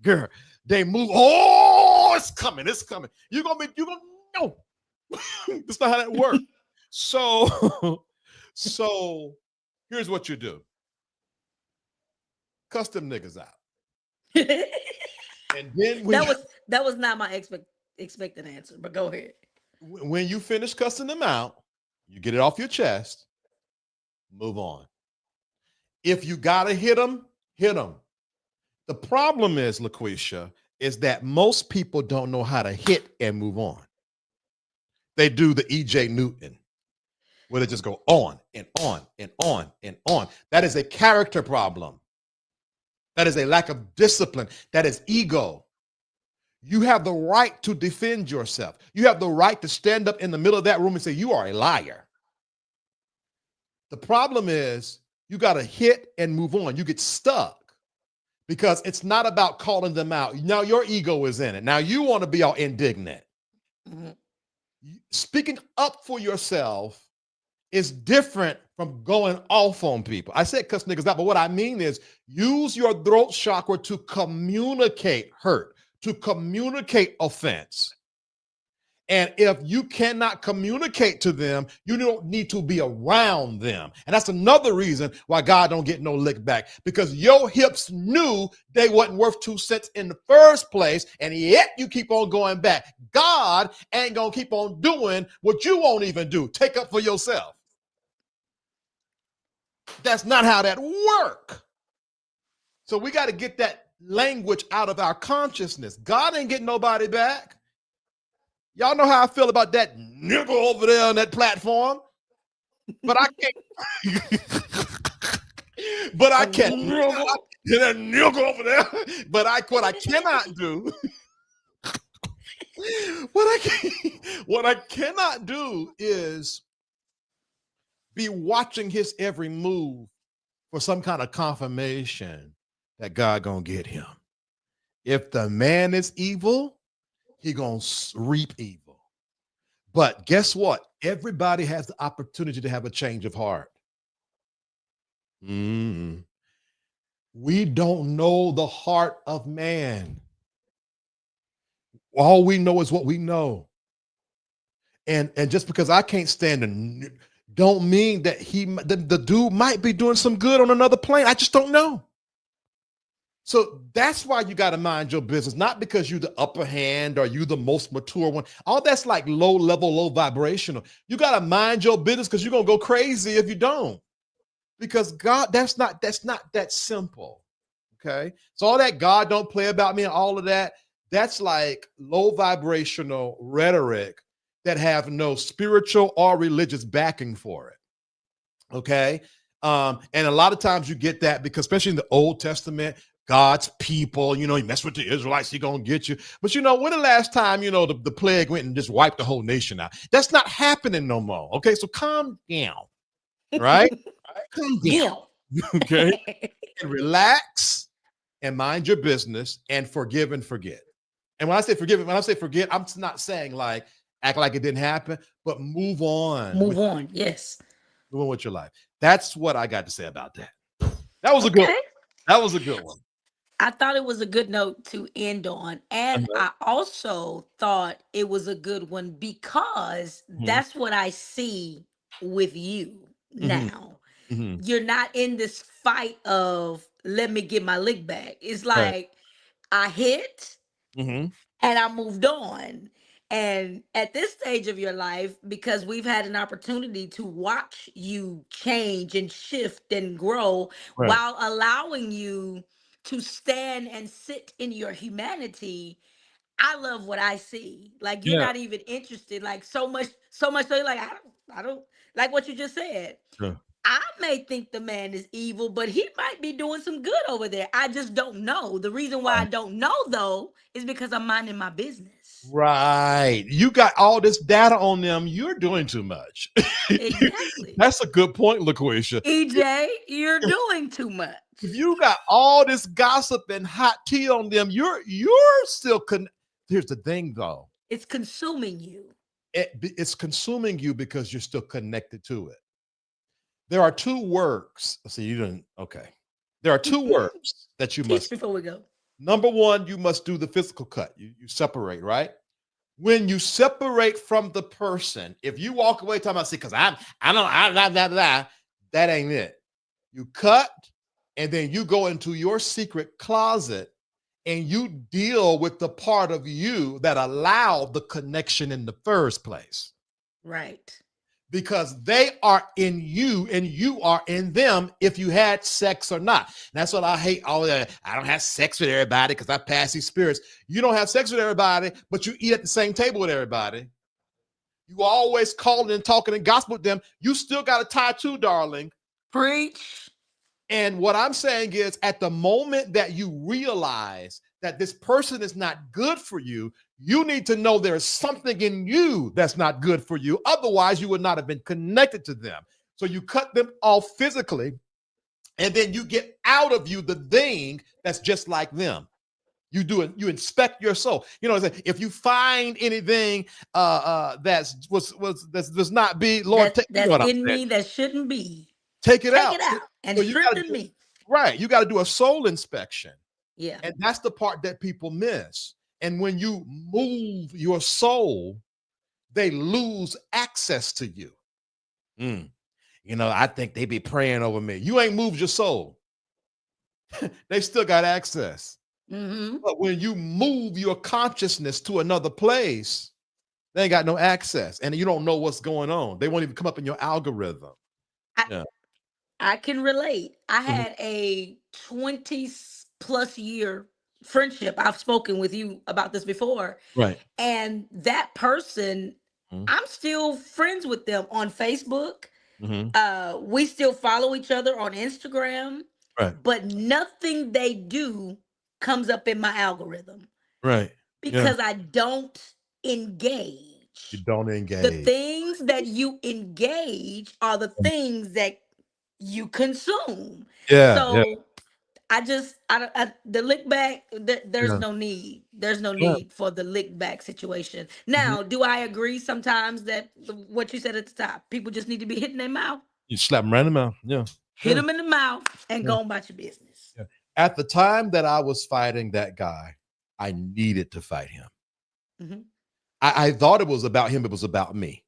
girl. They move. Oh, it's coming. You're gonna know. That's not how that works. So here's what you do. Cuss them niggas out. And then that was not my expected answer, but go ahead. When you finish cussing them out, you get it off your chest, move on. If you gotta hit them, hit them. The problem is, LaQuisha, is that most people don't know how to hit and move on. They do the E.J. Newton, where they just go on and on and on and on. That is a character problem. That is a lack of discipline. That is ego. You have the right to defend yourself. You have the right to stand up in the middle of that room and say, you are a liar. The problem is, you got to hit and move on. You get stuck because it's not about calling them out. Now your ego is in it. Now you want to be all indignant. Mm-hmm. Speaking up for yourself is different from going off on people. I said cuss niggas out, but what I mean is use your throat chakra to communicate hurt, to communicate offense. And if you cannot communicate to them, you don't need to be around them. And that's another reason why God don't get no lick back, because your hips knew they wasn't worth 2 cents in the first place, and yet you keep on going back. God ain't gonna keep on doing what you won't even do. Take up for yourself. That's not how that works. So we got to get that language out of our consciousness. God ain't getting nobody back. Y'all know how I feel about that nigga over there on that platform, but I can't. But I can't. That nigga over there. But what I cannot do. What I cannot do is be watching his every move for some kind of confirmation that God gonna get him. If the man is evil, he gonna reap evil. But guess what? Everybody has the opportunity to have a change of heart. We don't know the heart of man. All we know is what we know. And just because I can't stand don't mean that the dude might be doing some good on another plane. I just don't know. So that's why you got to mind your business, not because you're the upper hand or you the most mature one. All that's like low level, low vibrational. You got to mind your business because you're going to go crazy if you don't. Because God, that's not that simple. Okay. So all that God don't play about me and all of that, that's like low vibrational rhetoric that have no spiritual or religious backing for it. Okay. And a lot of times you get that because especially in the Old Testament, God's people, you mess with the Israelites, he gonna get you. But when the last time, the plague went and just wiped the whole nation out? That's not happening no more. Okay, so calm down, right? Calm down, okay? And relax and mind your business and forgive and forget. And when I say forget, I'm not saying like act like it didn't happen, but move on. Move on, yes. Move on with your life. That's what I got to say about that. That was a good one. I thought it was a good note to end on. And I also thought it was a good one because that's what I see with you now. you're not in this fight of let me get my lick back. It's Right. like I hit Mm-hmm. and I moved on. And at this stage of your life, because we've had an opportunity to watch you change and shift and grow Right. while allowing you to stand and sit in your humanity, I love what I see. Like you're Yeah. not even interested, like so much so you're like, I don't like what you just said. Yeah. I may think the man is evil, but he might be doing some good over there. I just don't know. The reason why I Right. don't know though is because I'm minding my business. Right. You got all this data on them. You're doing too much. Exactly. That's a good point, LaQuisha. EJ, you're doing too much. If you got all this gossip and hot tea on them, you're still Here's the thing, though. It's consuming you. It's consuming you because you're still connected to it. There are two works. See, you didn't. Okay. There are two works that you Teach must. before we go. Number one, you must do the physical cut. You separate, right? When you separate from the person, if you walk away talking about, see, because I that ain't it. You cut, and then you go into your secret closet and you deal with the part of you that allowed the connection in the first place. Right. Because they are in you and you are in them if you had sex or not. And that's what I hate. All that. I don't have sex with everybody because I pass these spirits. You don't have sex with everybody, but you eat at the same table with everybody. You always calling and talking and gossip with them. You still got a tie too, darling. Preach. And what I'm saying is, at the moment that you realize that this person is not good for you, you need to know there's something in you that's not good for you. Otherwise, you would not have been connected to them. So you cut them off physically, and then you get out of you the thing that's just like them. You do it. You inspect your soul. You know, if you find anything that's does not be, Lord, That's you know what I'm in saying. me that shouldn't be. Take it Take out. it out and So you gotta strengthen me. right. You got to do a soul inspection. Yeah. And that's the part that people miss. And when you move your soul, they lose access to you. You know, I think they be praying over me. You ain't moved your soul. They still got access. Mm-hmm. But when you move your consciousness to another place, they ain't got no access. And you don't know what's going on. They won't even come up in your algorithm. I can relate. I had a 20 plus year friendship. I've spoken with you about this before. Right. And that person, I'm still friends with them on Facebook. We still follow each other on Instagram. Right. But nothing they do comes up in my algorithm Right. because I don't engage. You don't engage. The things that you engage are the things that you consume. Yeah. So I the lick back, there's Yeah. no need. There's no Yeah. need for the lick back situation. Now, do I agree sometimes that what you said at the top, people just need to be hitting their mouth? You slap them right in the mouth. Yeah. Hit them in the mouth and go about your business. Yeah. At the time that I was fighting that guy, I needed to fight him. I thought it was about him. It was about me.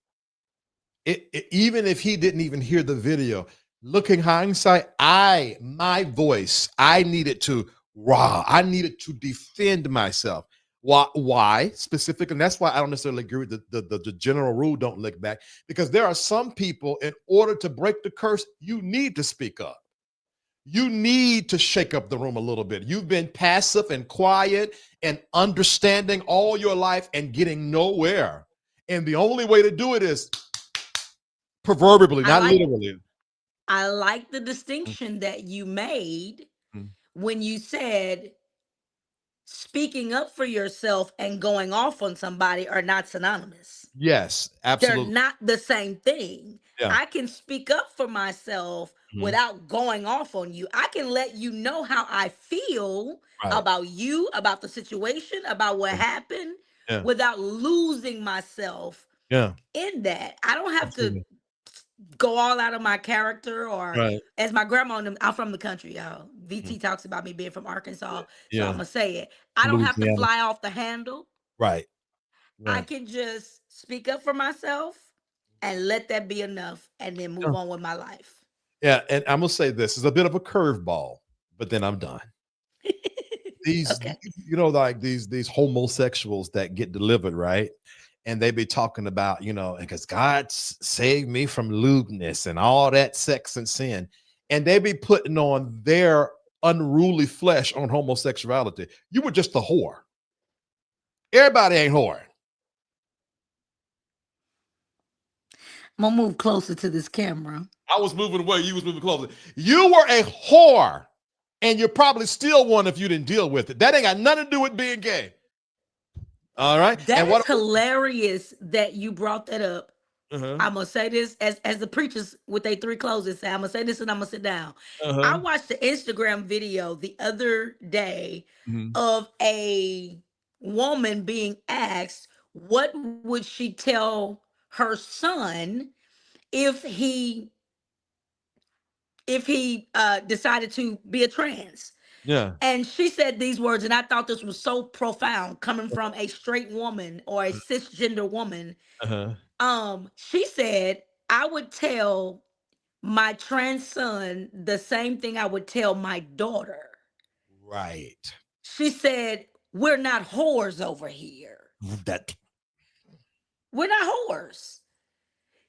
Even if he didn't even hear the video, looking hindsight, my voice, I needed to I needed to defend myself. Why specifically? And that's why I don't necessarily agree with the general rule, don't look back, because there are some people, in order to break the curse, you need to speak up. You need to shake up the room a little bit. You've been passive and quiet and understanding all your life and getting nowhere. And the only way to do it is proverbially, not literally. I like the distinction that you made when you said speaking up for yourself and going off on somebody are not synonymous. Yes, absolutely. They're not the same thing. Yeah. I can speak up for myself without going off on you. I can let you know how I feel about you, about the situation, about what happened, without losing myself in that. I don't have to go all out of my character or as my grandma, I'm from the country, y'all. VT talks about me being from Arkansas. So I'm gonna say it. I don't have to fly off the handle. Right. I can just speak up for myself and let that be enough and then move on with my life. Yeah, and I'm gonna say this is a bit of a curveball, but then I'm done. These, Okay. like these homosexuals that get delivered, right? And they be talking about, because God saved me from lewdness and all that sex and sin, and they be putting on their unruly flesh on homosexuality. You were just a whore. Everybody ain't whore. I'm gonna move closer to this camera. I was moving away. You was moving closer. You were a whore, and you're probably still one if you didn't deal with it. That ain't got nothing to do with being gay. All right. That is hilarious that you brought that up. Uh-huh. I'm gonna say this as the preachers with their three closes say. I'm gonna say this and I'm gonna sit down. Uh-huh. I watched the Instagram video the other day Mhm. of a woman being asked what would she tell her son if he decided to be a trans. Yeah. And she said these words, and I thought this was so profound coming from a straight woman or a cisgender woman. Uh-huh. She said, I would tell my trans son the same thing I would tell my daughter. Right. She said, we're not whores over here. We're not whores.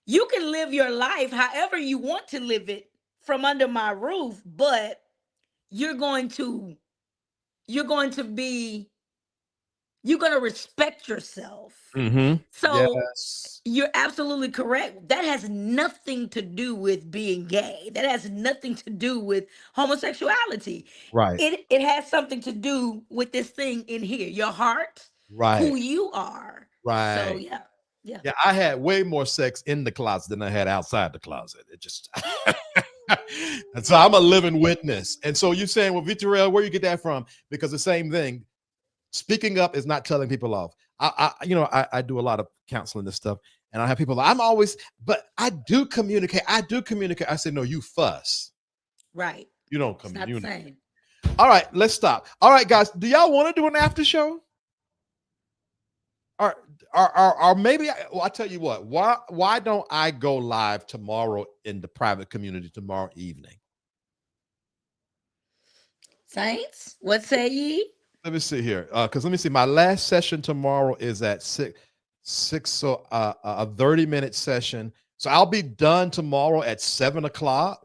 You can live your life however you want to live it from under my roof, but you're going to respect yourself. Mm-hmm. So yes. you're absolutely correct. That has nothing to do with being gay. That has nothing to do with homosexuality. Right. It has something to do with this thing in here, your heart, Right. who you are. Right. So yeah. Yeah, I had way more sex in the closet than I had outside the closet. It just and so I'm a living witness. And so you're saying, well, VTerrillHill, where you get that from? Because the same thing. Speaking up is not telling people off. I do a lot of counseling and stuff, and I have people. But I do communicate. I say, no, you fuss. Right. You don't It's not the communicate. same. All right, let's stop. All right, guys, do y'all want to do an after show? Or maybe I'll tell you what. Why don't I go live tomorrow in the private community tomorrow evening? Saints, what say ye? Let me see here. Because let me see. My last session tomorrow is at six, so a 30-minute session. So I'll be done tomorrow at 7:00.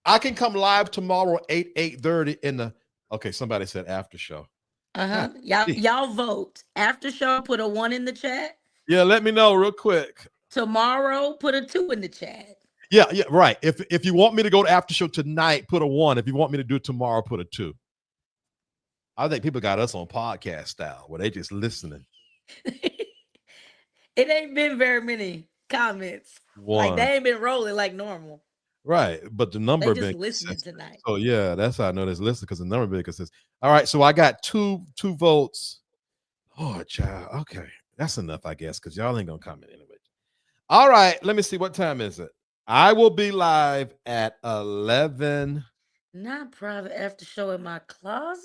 I can come live tomorrow 8:30 in the. Okay, somebody said after show. Uh-huh. Y'all vote. After show, put a 1 in the chat. Yeah, let me know real quick. Tomorrow, put a 2 in the chat. Yeah, right. If you want me to go to after show tonight, put a 1. If you want me to do it tomorrow, put a 2. I think people got us on podcast style where they just listening. It ain't been very many comments. 1. Like they ain't been rolling like normal. Right, but the number They just been listening consistent. tonight. So yeah, that's how I know this listen because the number been consistent. All right, so I got two votes. Oh, child. Okay, that's enough, I guess, because y'all ain't gonna comment anyway. All right, let me see. What time is it? I will be live at 11. Not private after show in my closet.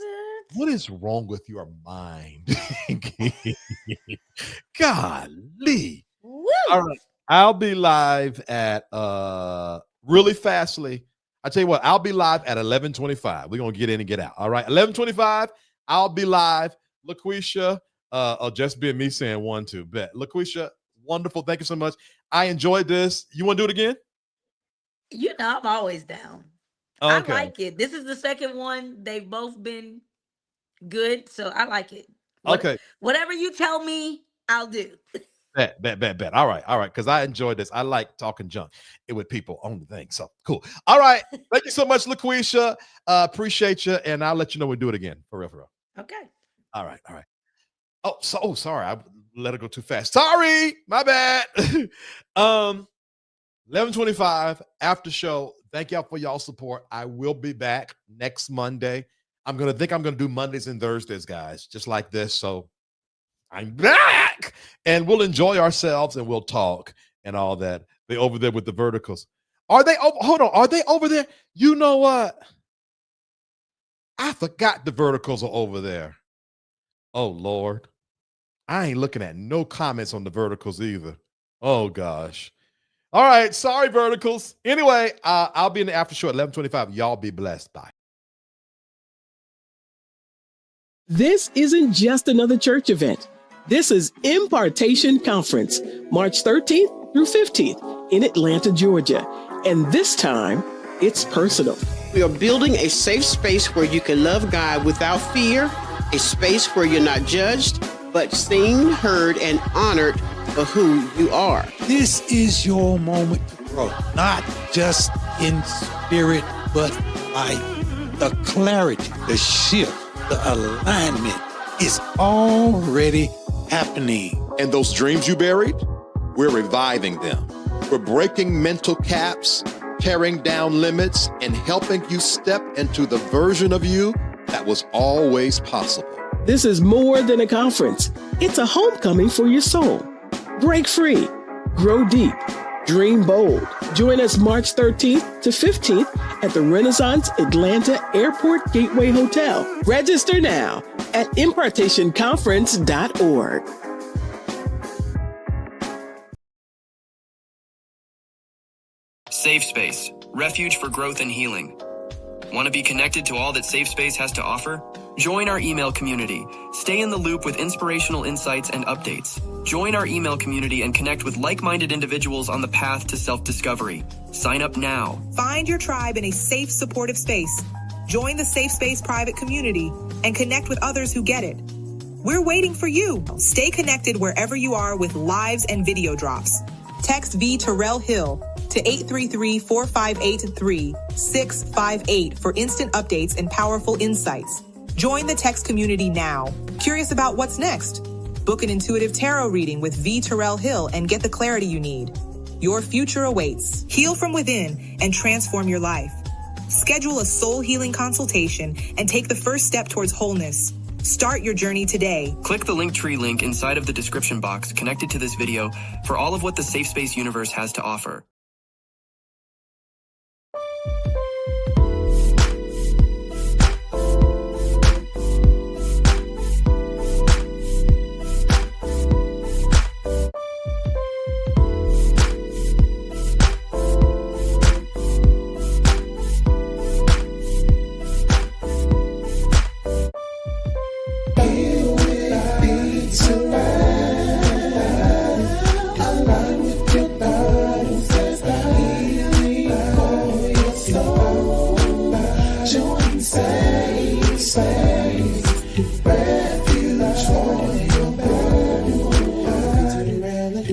What is wrong with your mind? Golly. Woo! All right. I'll be live at really fastly. I tell you what, I'll be live at 11:25. We're gonna get in and get out. All right, 11:25. I'll be live. LaQuisha, just being me saying 1, 2. Bet. LaQuisha, wonderful. Thank you so much. I enjoyed this. You want to do it again? You know, I'm always down. Okay. I like it. This is the second one. They've both been good, so I like it. Okay. Whatever you tell me, I'll do. Bet. All right. Because I enjoyed this. I like talking junk with people on the thing. So cool. All right. Thank you so much, LaQuisha. Appreciate you. And I'll let you know when we do it again. For real. Okay. All right. Oh, sorry. I let it go too fast. Sorry. My bad. 11:25 after show. Thank y'all for y'all support. I will be back next Monday. I'm gonna do Mondays and Thursdays, guys, just like this. So I'm back, and we'll enjoy ourselves, and we'll talk and all that. They over there with the verticals. Are they? Hold on. Are they over there? You know what? I forgot the verticals are over there. Oh Lord, I ain't looking at no comments on the verticals either. Oh gosh. All right. Sorry, verticals. Anyway, I'll be in the after show at 11:25. Y'all be blessed. Bye. This isn't just another church event. This is Impartation Conference, March 13th through 15th in Atlanta, Georgia. And this time, it's personal. We are building a safe space where you can love God without fear, a space where you're not judged, but seen, heard, and honored for who you are. This is your moment to grow, not just in spirit, but life. The clarity, the shift, the alignment is already happening. And those dreams you buried, we're reviving them. We're breaking mental caps, tearing down limits, and helping you step into the version of you that was always possible. This is more than a conference. It's a homecoming for your soul. Break free, grow deep, dream bold. Join us March 13th to 15th at the Renaissance Atlanta Airport Gateway Hotel. Register now at impartationconference.org. Safe Space, refuge for growth and healing. Want to be connected to all that Safe Space has to offer? Join our email community. Stay in the loop with inspirational insights and updates. Join our email community and connect with like-minded individuals on the path to self-discovery. Sign up now. Find your tribe in a safe, supportive space. Join the Safe Space private community and connect with others who get it. We're waiting for you. Stay connected wherever you are with lives and video drops. Text VTerrillHill to 833-458-3658 for instant updates and powerful insights. Join the text community now. Curious about what's next? Book an intuitive tarot reading with VTerrillHill and get the clarity you need. Your future awaits. Heal from within and transform your life. Schedule a soul healing consultation and take the first step towards wholeness. Start your journey today. Click the Linktree link inside of the description box connected to this video for all of what the Safe Space universe has to offer.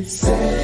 Say